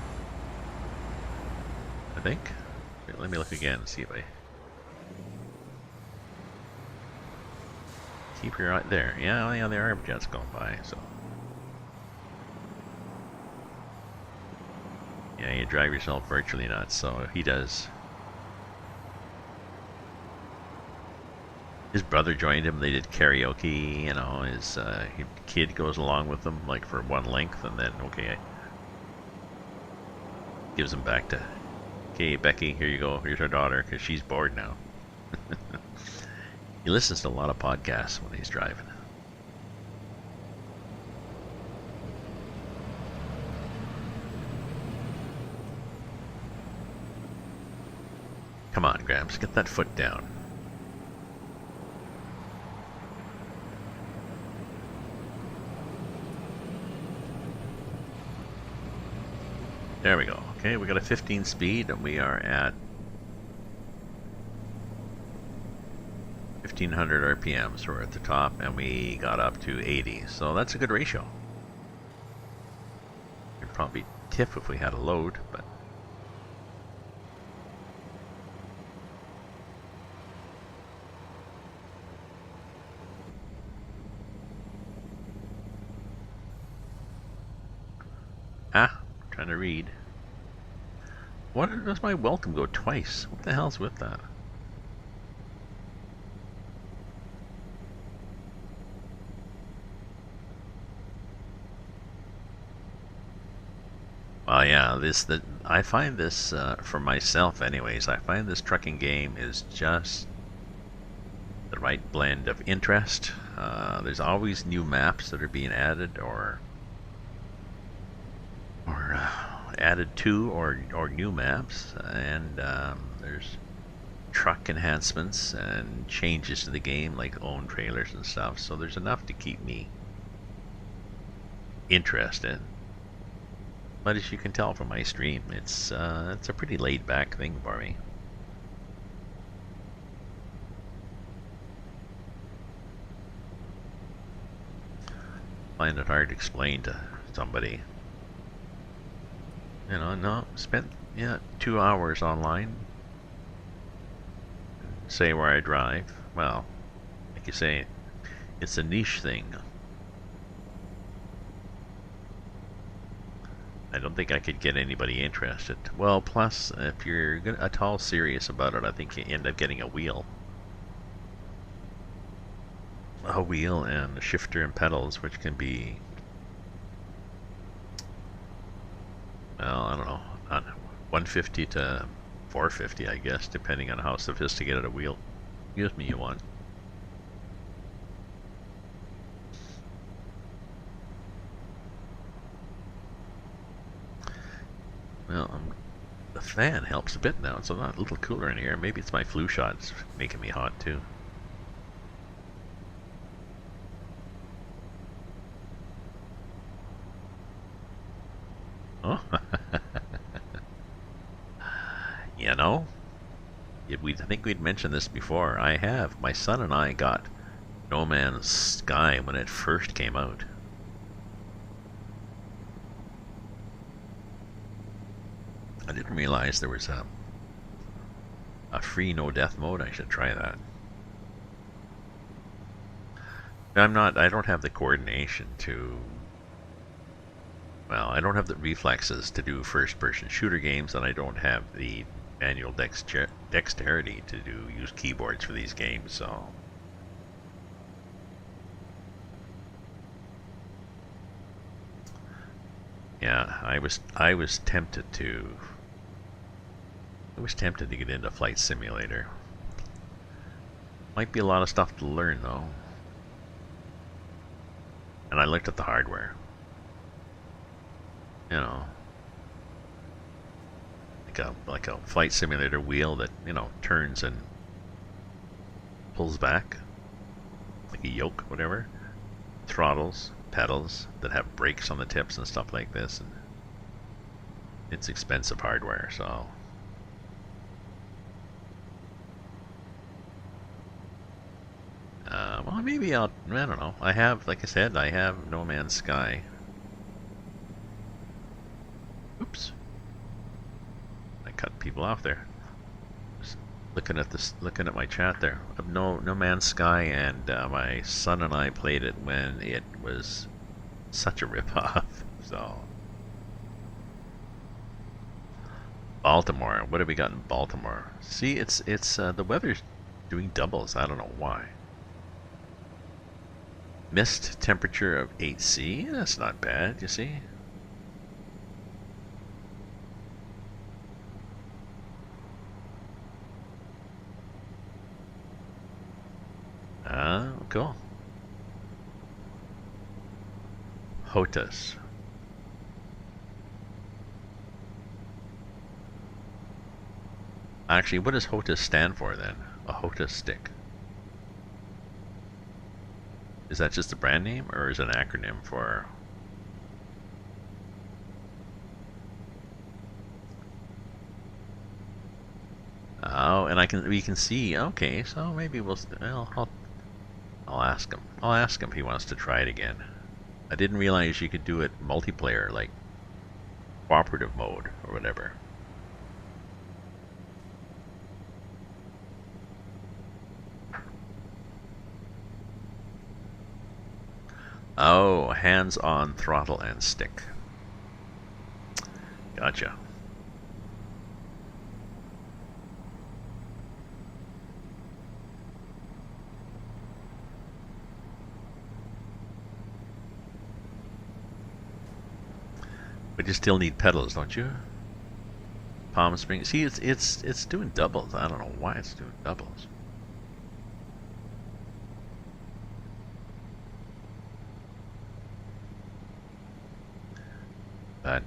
I think. Wait, let me look again and see if I keep your eye there. Yeah, yeah, there are jets going by, so. Yeah, you drive yourself virtually nuts, so he does. His brother joined him, they did karaoke, you know, his kid goes along with them, like for one length, and then, okay, gives him back to, okay, Becky, here you go, here's our daughter, because she's bored now. He listens to a lot of podcasts when he's driving. Come on, Gramps, get that foot down. There we go. Okay, we got a 15 speed and we are at 1500 RPM, so we're at the top and we got up to 80, so that's a good ratio. We'd probably tip if we had a load, but trying to read. What does my welcome go twice? What the hell's with that? Well, yeah, I find this for myself, anyways. I find this trucking game is just the right blend of interest. There's always new maps that are being added, or added to, or new maps, and there's truck enhancements and changes to the game, like own trailers and stuff. So there's enough to keep me interested. But as you can tell from my stream, it's a pretty laid-back thing for me. Find it hard to explain to somebody. You know, no, spent 2 hours online. Say where I drive. Well, like you say, it's a niche thing. I don't think I could get anybody interested. Well, plus, if you're at all serious about it, I think you end up getting a wheel. A wheel and a shifter and pedals, which can be, well, I don't know, 150 to 450, I guess, depending on how sophisticated a wheel, excuse me, you want. Well, the fan helps a bit now. It's a little cooler in here. Maybe it's my flu shot. It's making me hot too. Oh, you know, I think we'd mentioned this before. My son and I got No Man's Sky when it first came out. I didn't realize there was a free no death mode. I should try that. I don't have the coordination to, well, I don't have the reflexes to do first-person shooter games, and I don't have the manual dexterity to use keyboards for these games, so. Yeah, I was tempted to get into Flight Simulator. Might be a lot of stuff to learn though. And I looked at the hardware. You know, like a Flight Simulator wheel that, you know, turns and pulls back, like a yoke, whatever. Throttles, pedals that have brakes on the tips and stuff like this. And it's expensive hardware, so. Well, maybe I don't know. I have, like I said, I have No Man's Sky. Oops. I cut people off there. Just looking at this, looking at my chat there. No Man's Sky, and my son and I played it when it was such a rip-off. So Baltimore. What have we got in Baltimore? See, it's the weather's doing doubles. I don't know why. Mist temperature of 8C. That's not bad, you see. Ah, cool. HOTAS. Actually, what does HOTAS stand for then? A HOTAS stick. Is that just a brand name, or is it an acronym for... Oh, and we can see. Okay, so maybe I'll ask him. I'll ask him if he wants to try it again. I didn't realize you could do it multiplayer, like cooperative mode or whatever. Oh, hands on throttle and stick. Gotcha. But you still need pedals, don't you? Palm Springs. See, it's doing doubles. I don't know why it's doing doubles. But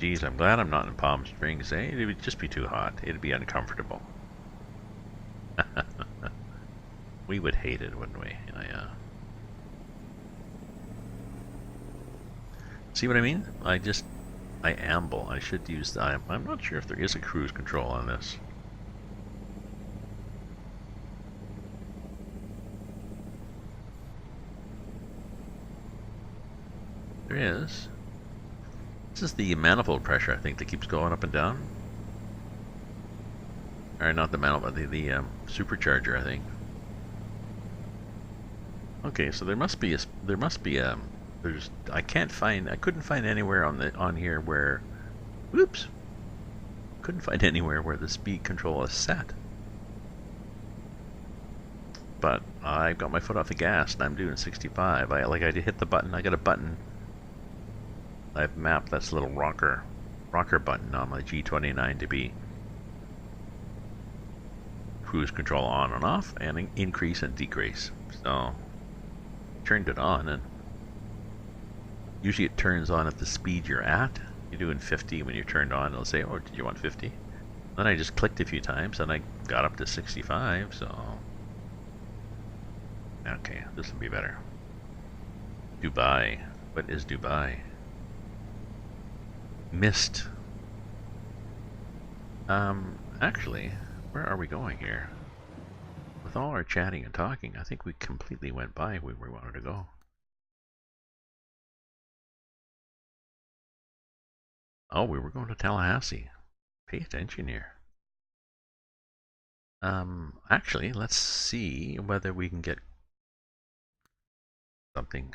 geez, I'm glad I'm not in Palm Springs. Eh? It would just be too hot. It'd be uncomfortable. We would hate it, wouldn't we? See what I mean? I amble. I should use the... I'm not sure if there is a cruise control on this. There is. This is the manifold pressure, I think, that keeps going up and down. Or not the manifold, the supercharger, I think. Okay, so there must be I couldn't find anywhere on here where, whoops, couldn't find anywhere where the speed control is set. But I got my foot off the gas and I'm doing 65. I hit the button. I got a button. I've mapped this little rocker button on my G29 to be cruise control on and off, and increase and decrease. So turned it on, and usually it turns on at the speed you're at. You're doing 50 when you're turned on. It'll say, "Oh, did you want 50?" Then I just clicked a few times, and I got up to 65. So okay, this will be better. Dubai. What is Dubai? Mist. Actually, where are we going here? With all our chatting and talking, I think we completely went by where we wanted to go. Oh, we were going to Tallahassee. Pay attention here. Actually, let's see whether we can get something.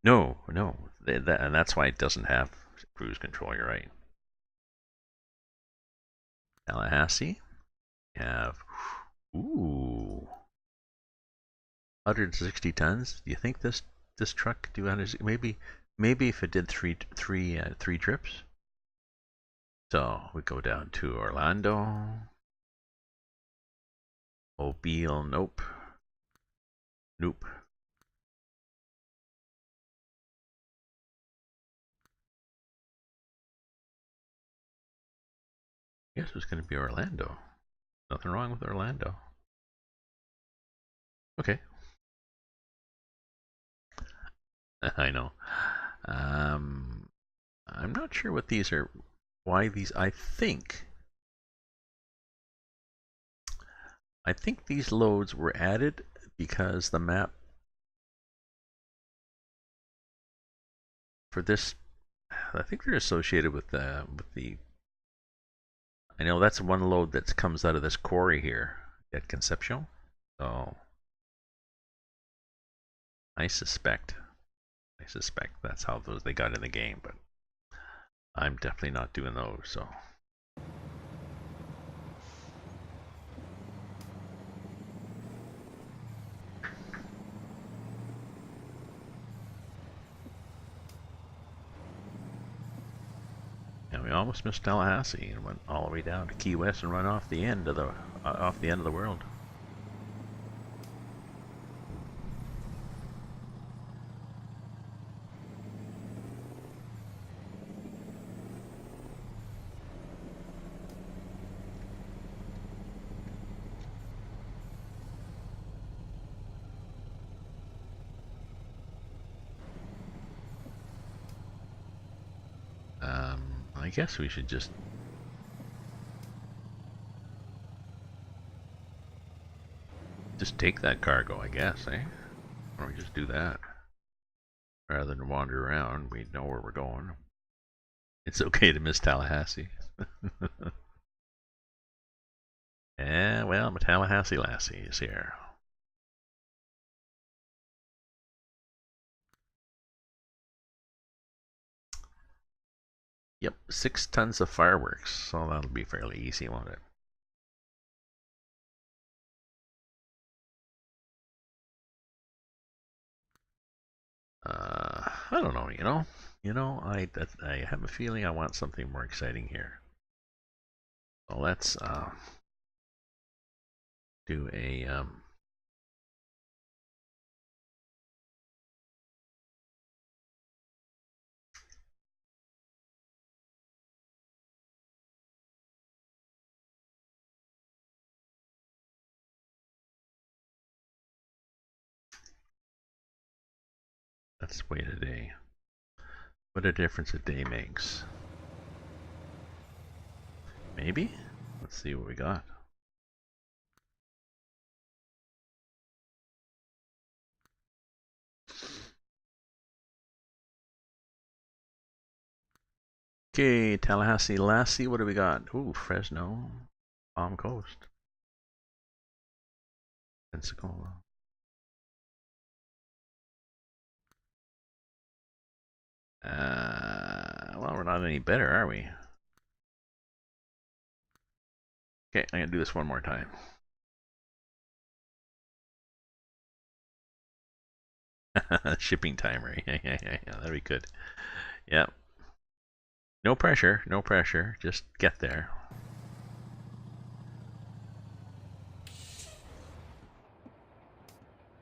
No, and that's why it doesn't have cruise control. You're right. Tallahassee. We have 160 tons. Do you think this truck could do 100? Maybe if it did three trips. So we go down to Orlando. Mobile, nope. Nope. I guess it's going to be Orlando. Nothing wrong with Orlando. Okay. I know. I'm not sure what these are. Why these? I think these loads were added because the map for this I think they're associated with the. I know that's one load that comes out of this quarry here at Concepcion. So I suspect that's how those they got in the game, but I'm definitely not doing those. So. And we almost missed Tallahassee and went all the way down to Key West and run off the end of the world. I guess we should just take that cargo, I guess, eh? Or we just do that. Rather than wander around, we know where we're going. It's okay to miss Tallahassee. Yeah, well, my Tallahassee lassie is here. Yep, 6 tons of fireworks, so that'll be fairly easy, won't it? I don't know, I have a feeling I want something more exciting here. So let's do a let's wait a day. What a difference a day makes. Maybe? Let's see what we got. Okay, Tallahassee Lassie, what do we got? Ooh, Fresno, Palm Coast, Pensacola. Well, we're not any better, are we? Okay, I'm gonna do this one more time. Shipping timer. Yeah, that'd be good. Yep. No pressure, no pressure. Just get there.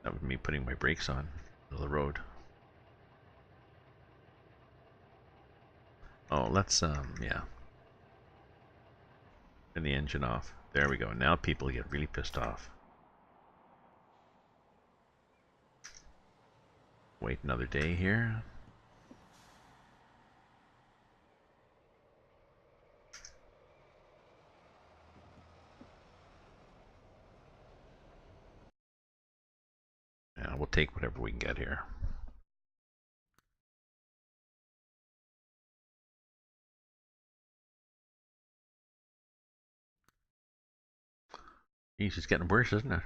That was me putting my brakes on the road. Oh, let's yeah. Turn the engine off. There we go. Now people get really pissed off. Wait another day here. Yeah, we'll take whatever we can get here. Geez, it's getting worse, isn't it?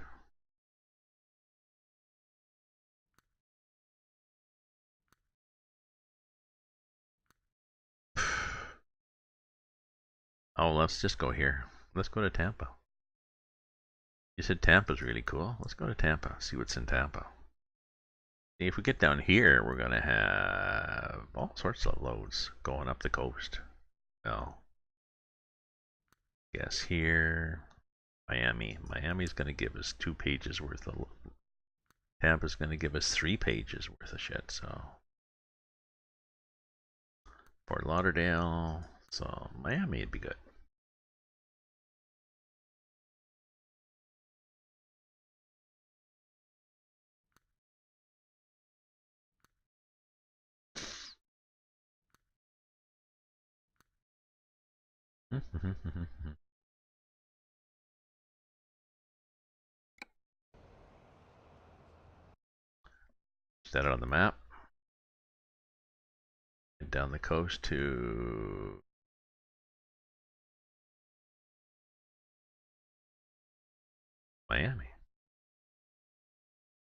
Oh, let's just go here. Let's go to Tampa. You said Tampa's really cool. Let's go to Tampa, see what's in Tampa. See, if we get down here, we're going to have all sorts of loads going up the coast. Well, guess here, Miami. Miami's going to give us 2 pages worth of. Tampa's going to give us 3 pages worth of shit. So Fort Lauderdale. So Miami would be good. Set it on the map. down the coast to Miami.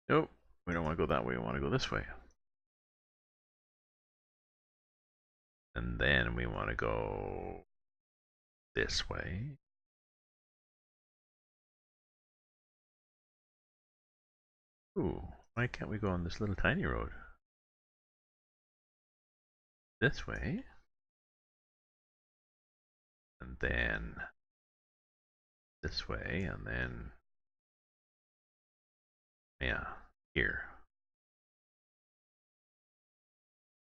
Nope, we don't want to go that way. We want to go this way. And then we want to go this way. Ooh, why can't we go on this little tiny road? This way. And then this way, and then, yeah, here.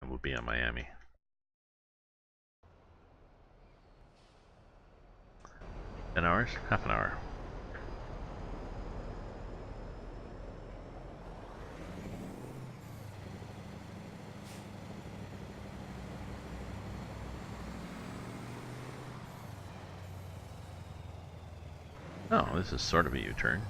And we'll be on Miami. Ten hours? Half an hour. Oh, this is sort of a U-turn.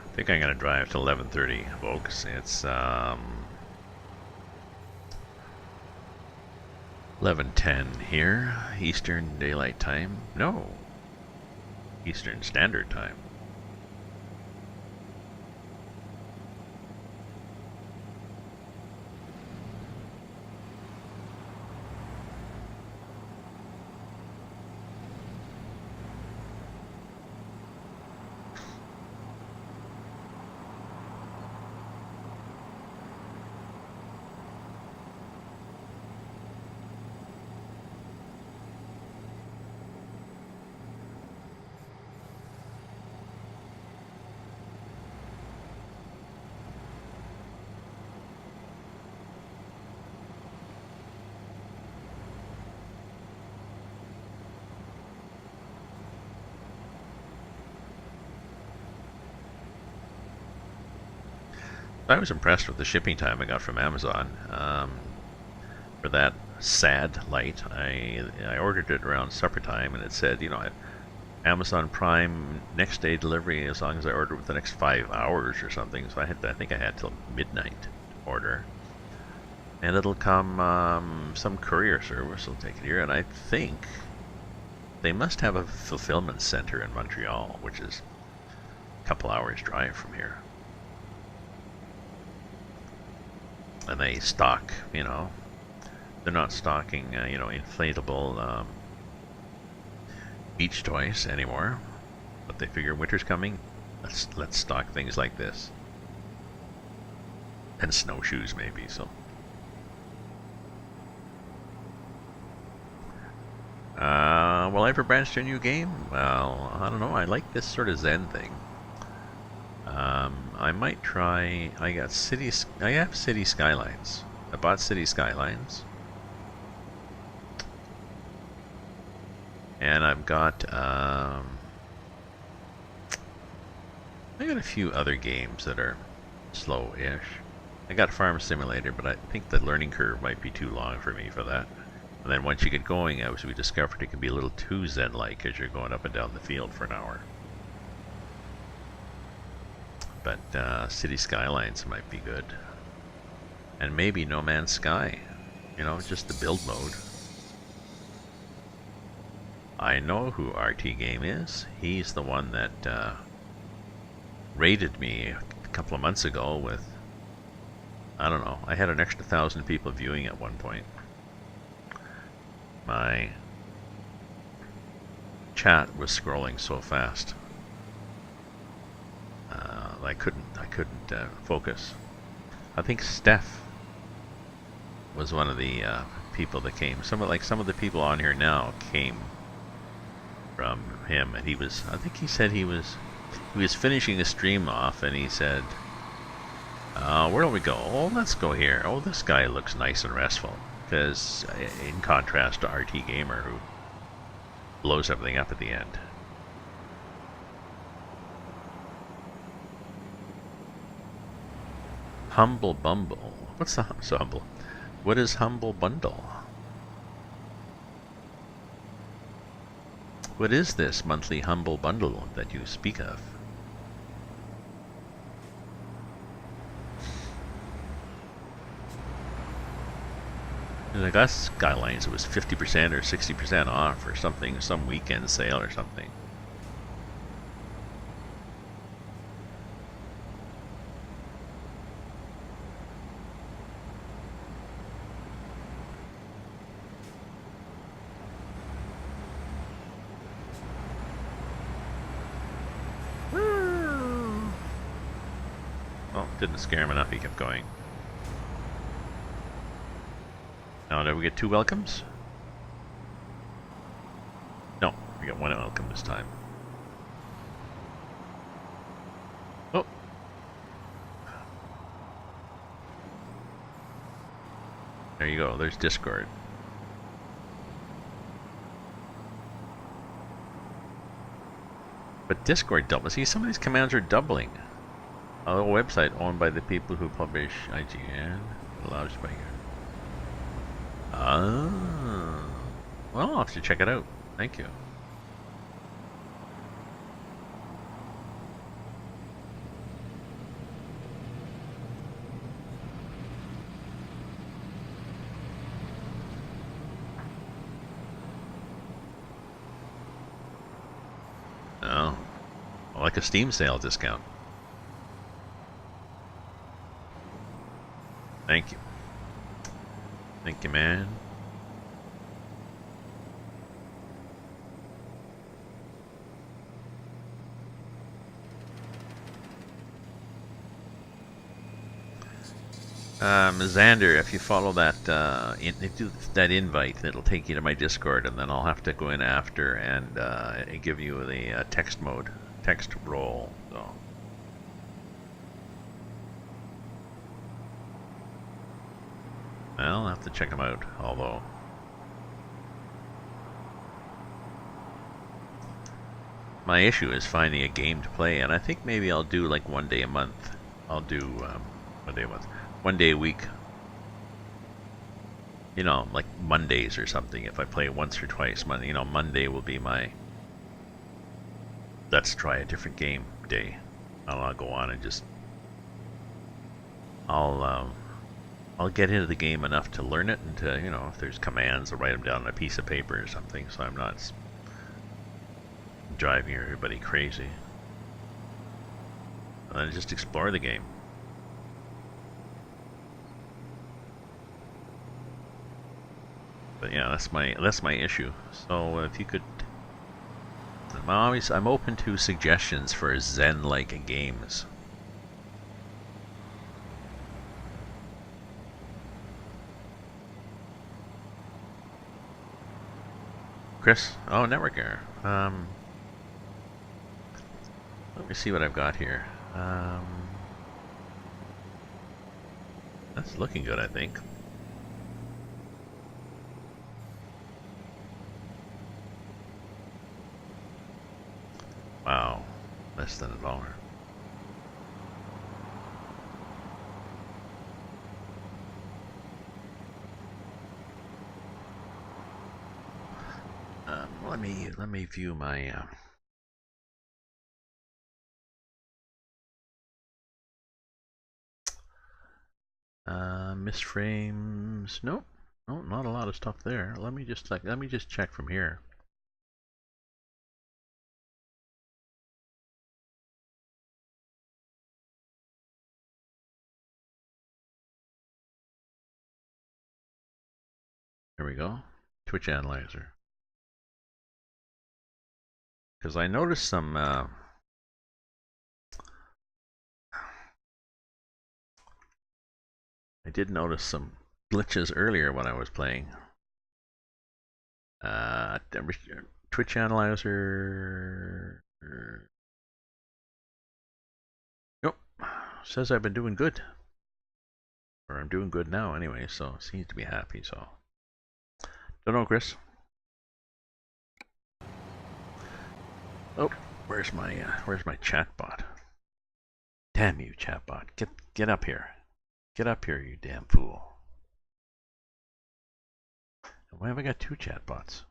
I think I'm going to drive to 11:30, folks. It's 11:10 here, Eastern Daylight Time. No, Eastern Standard Time. I was impressed with the shipping time I got from Amazon. For that sad light, I ordered it around supper time, and it said, you know, Amazon Prime next day delivery as long as I order within the next 5 hours or something. So I think I had till midnight to order, and it'll come. Some courier service will take it here, and I think they must have a fulfillment center in Montreal, which is a couple hours drive from here. And they stock, you know, they're not stocking, you know, inflatable beach toys anymore. But they figure winter's coming. Let's stock things like this, and snowshoes maybe. So, will I ever branch to a new game? Well, I don't know. I like this sort of Zen thing. I might try. I have City Skylines. I bought City Skylines, and I've got I got a few other games that are slow-ish. I got Farm Simulator, but I think the learning curve might be too long for me for that. And then once you get going, as we discovered, it can be a little too Zen-like as you're going up and down the field for an hour. But City Skylines might be good. And maybe No Man's Sky. You know, just the build mode. I know who RT Game is. He's the one that raided me a couple of months ago with, I don't know, I had an extra 1,000 people viewing at one point. My chat was scrolling so fast. I couldn't focus. I think Steph was one of the people that came. Some of the people on here now came from him, and I think he said he was finishing a stream off, and he said, where do we go? Oh, let's go here. Oh, this guy looks nice and restful. Because in contrast to RT Gamer, who blows everything up at the end. Humble Bumble. What's the so humble? What is Humble Bundle? What is this monthly Humble Bundle that you speak of? Like us Skylines, it was 50% or 60% off or something, some weekend sale or something. Oh, didn't scare him enough, he kept going. Now, did we get 2 welcomes? No, we got 1 welcome this time. Oh. There you go, there's Discord. But Discord doubles. See, some of these commands are doubling. A little website owned by the people who publish IGN. Allows by well, I'll have to check it out. Thank you. Oh, like a Steam sale discount. Thank you. Thank you, man. Xander, if you follow that, that invite, it'll take you to my Discord, and then I'll have to go in after and give you the text role. So. Well, I'll have to check them out, although my issue is finding a game to play, and I think maybe I'll do like 1 day a month. I'll do 1 day a month. 1 day a week. You know, like Mondays or something. If I play once or twice, you know, Monday will be my let's try a different game day. I'll go on and just I'll get into the game enough to learn it, and to, you know, if there's commands, I'll write them down on a piece of paper or something, so I'm not driving everybody crazy. And then just explore the game. But yeah, that's my issue. So if you could, I'm open to suggestions for Zen-like games. Chris, oh, network error. Let me see what I've got here. That's looking good, I think. Wow, less than $1. Let me view my misframes. Nope, no, not a lot of stuff there. Let me just check from here. There we go. Twitch Analyzer. Because I noticed some I did notice some glitches earlier when I was playing. Twitch analyzer. Nope. Says I've been doing good. Or I'm doing good now anyway, so seems to be happy, so. Don't know, Chris. Oh, where's my chatbot? Damn you, chatbot. Get up here. Get up here, you damn fool. Why have I got two chatbots?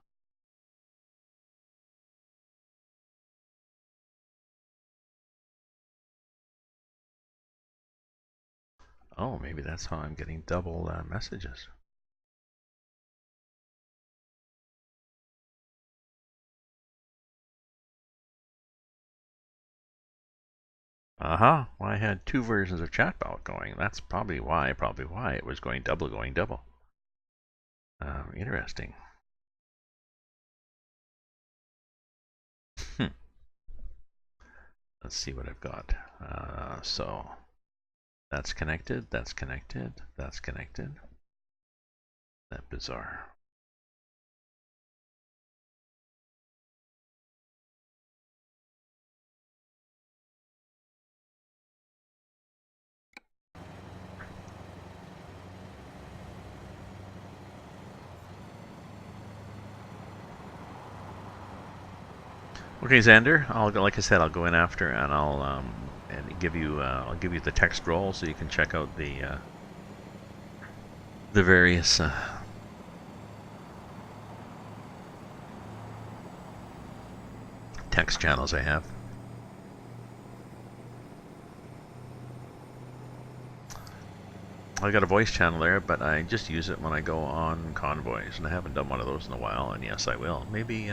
Oh, maybe that's how I'm getting double messages. Well, I had two versions of chatbot going. That's probably why it was going double. Interesting. Let's see what I've got. So that's connected, that's connected, that's connected. That bizarre. Okay, Xander. Like I said, I'll go in after, and I'll give you the text roll so you can check out the various text channels I have. I got a voice channel there, but I just use it when I go on convoys, and I haven't done one of those in a while. And yes, I will. Maybe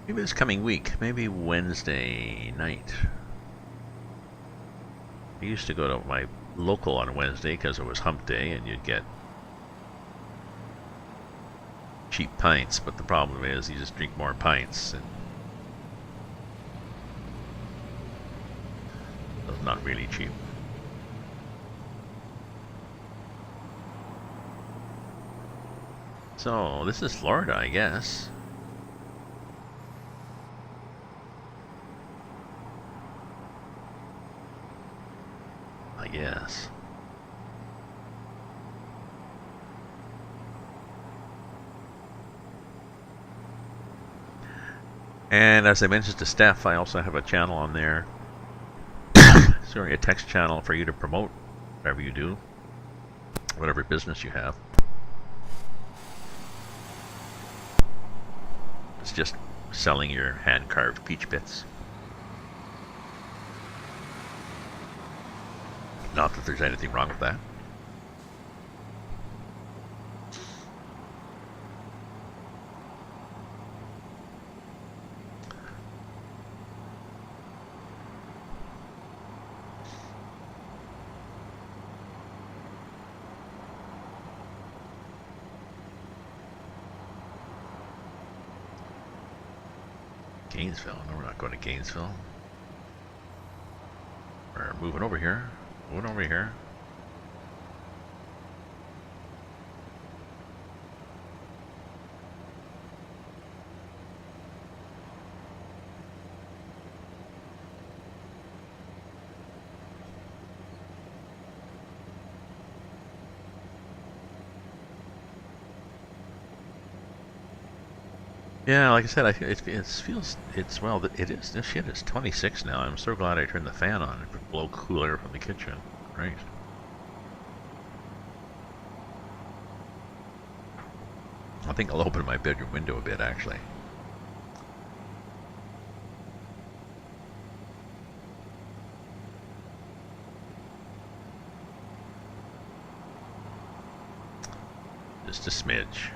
this coming week, maybe Wednesday night. I used to go to my local on Wednesday because it was hump day and you'd get cheap pints, but the problem is you just drink more pints and it's not really cheap. So this is Florida, I guess. Yes. And as I mentioned to Steph, I also have a channel on there. Sorry, a text channel for you to promote whatever you do, whatever business you have. It's just selling your hand-carved peach bits. Not that there's anything wrong with that. Gainesville. No, we're not going to Gainesville. We're moving over here. Moving over here. Yeah, like I said, it feels well. It is. This shit is 26 now. I'm so glad I turned the fan on. It would blow cool air from the kitchen. Right. I think I'll open my bedroom window a bit, actually. Just a smidge.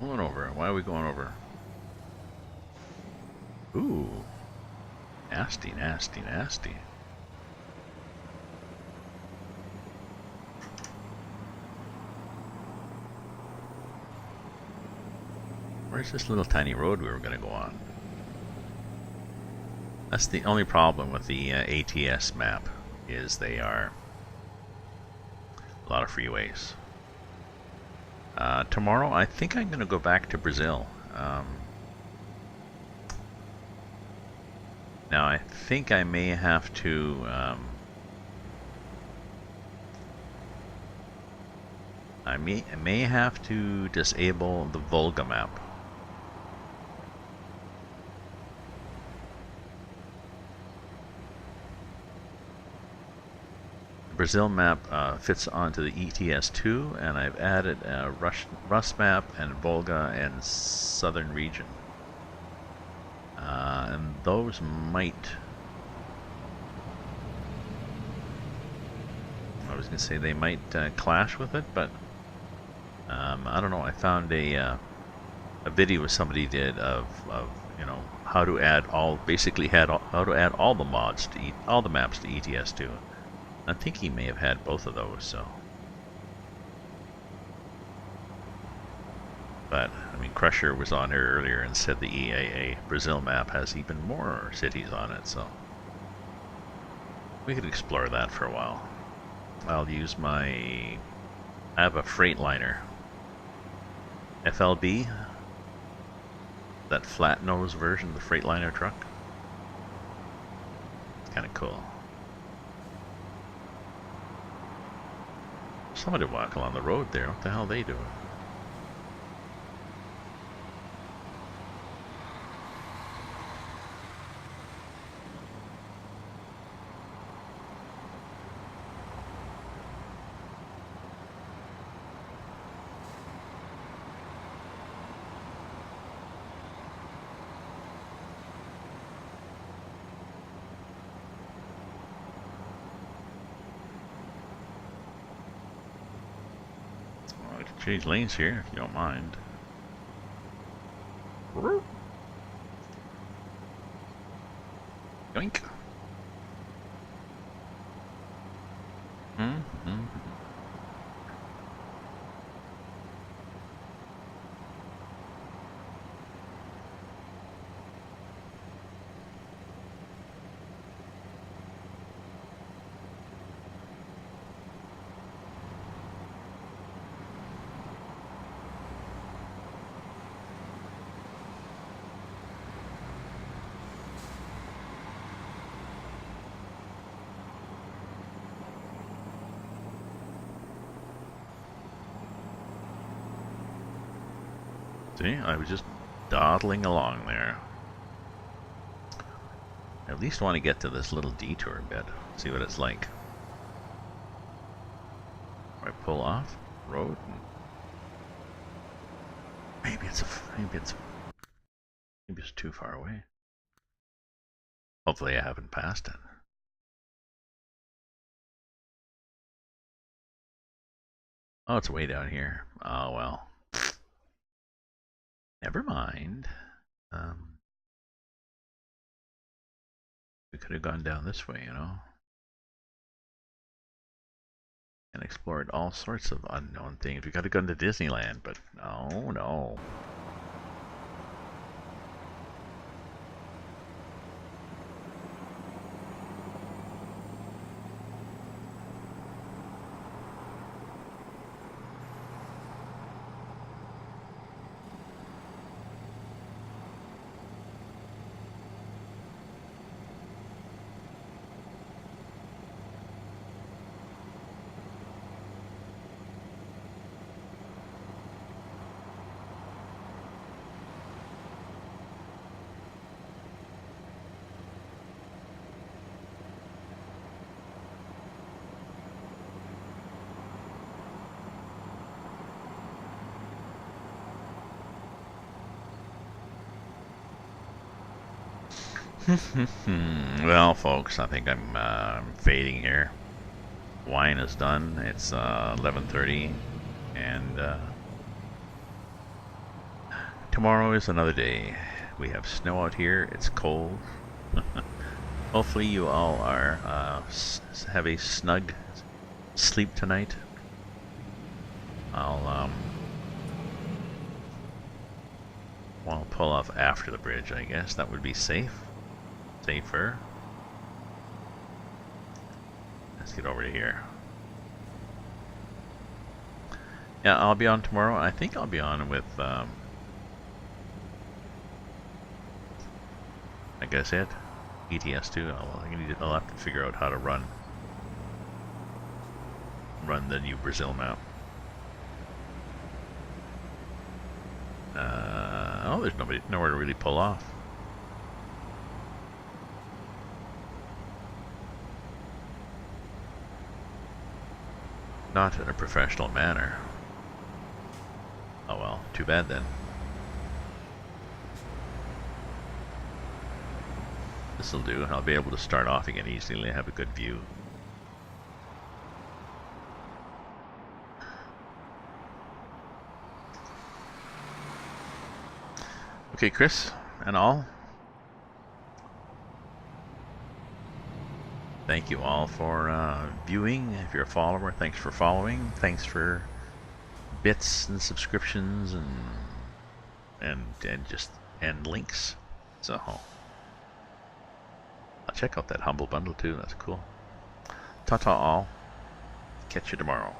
Going over. Why are we going over? Ooh. Nasty, nasty, nasty. Where's this little tiny road we were going to go on? That's the only problem with the ATS map, is they are a lot of freeways. Tomorrow, I think I'm going to go back to Brazil. Now, I think I may have to... I may have to disable the Volga map. The Brazil map fits onto the ETS2, and I've added a Rus map and Volga and southern region. And those might... I was going to say they might clash with it, but I don't know. I found a video somebody did of you know, how to add all, basically how to add all the mods to all the maps to ETS2. I think he may have had both of those, so. But, I mean, Crusher was on here earlier and said the EAA Brazil map has even more cities on it, so. We could explore that for a while. I'll use my... I have a Freightliner. FLB. That flat nose version of the Freightliner truck. It's kind of cool. Somebody walk along the road there. What the hell are they doing? Change lanes here, if you don't mind. Yoink. See, I was just dawdling along there. I at least want to get to this little detour bit, see what it's like. I pull off road. Maybe it's too far away. Hopefully, I haven't passed it. Oh, it's way down here. Oh well. Never mind. We could have gone down this way, you know, and explored all sorts of unknown things. We could have gone to Disneyland, but no, no. Well, folks, I think I'm fading here. Wine is done. It's 11:30, and tomorrow is another day. We have snow out here. It's cold. Hopefully you all are have a snug sleep tonight. I'll pull off after the bridge, I guess. That would be safer. Let's get over to here. Yeah, I'll be on tomorrow. I think I'll be on with I guess ATS too. I'll have to figure out how to run the new Brazil map. Oh, there's nowhere to really pull off. Not in a professional manner. Oh well, too bad then. This'll do, and I'll be able to start off again easily and have a good view. Okay, Chris and all, thank you all for viewing. If you're a follower, thanks for following. Thanks for bits and subscriptions and links. So I'll check out that Humble Bundle too. That's cool. Ta-ta all. Catch you tomorrow.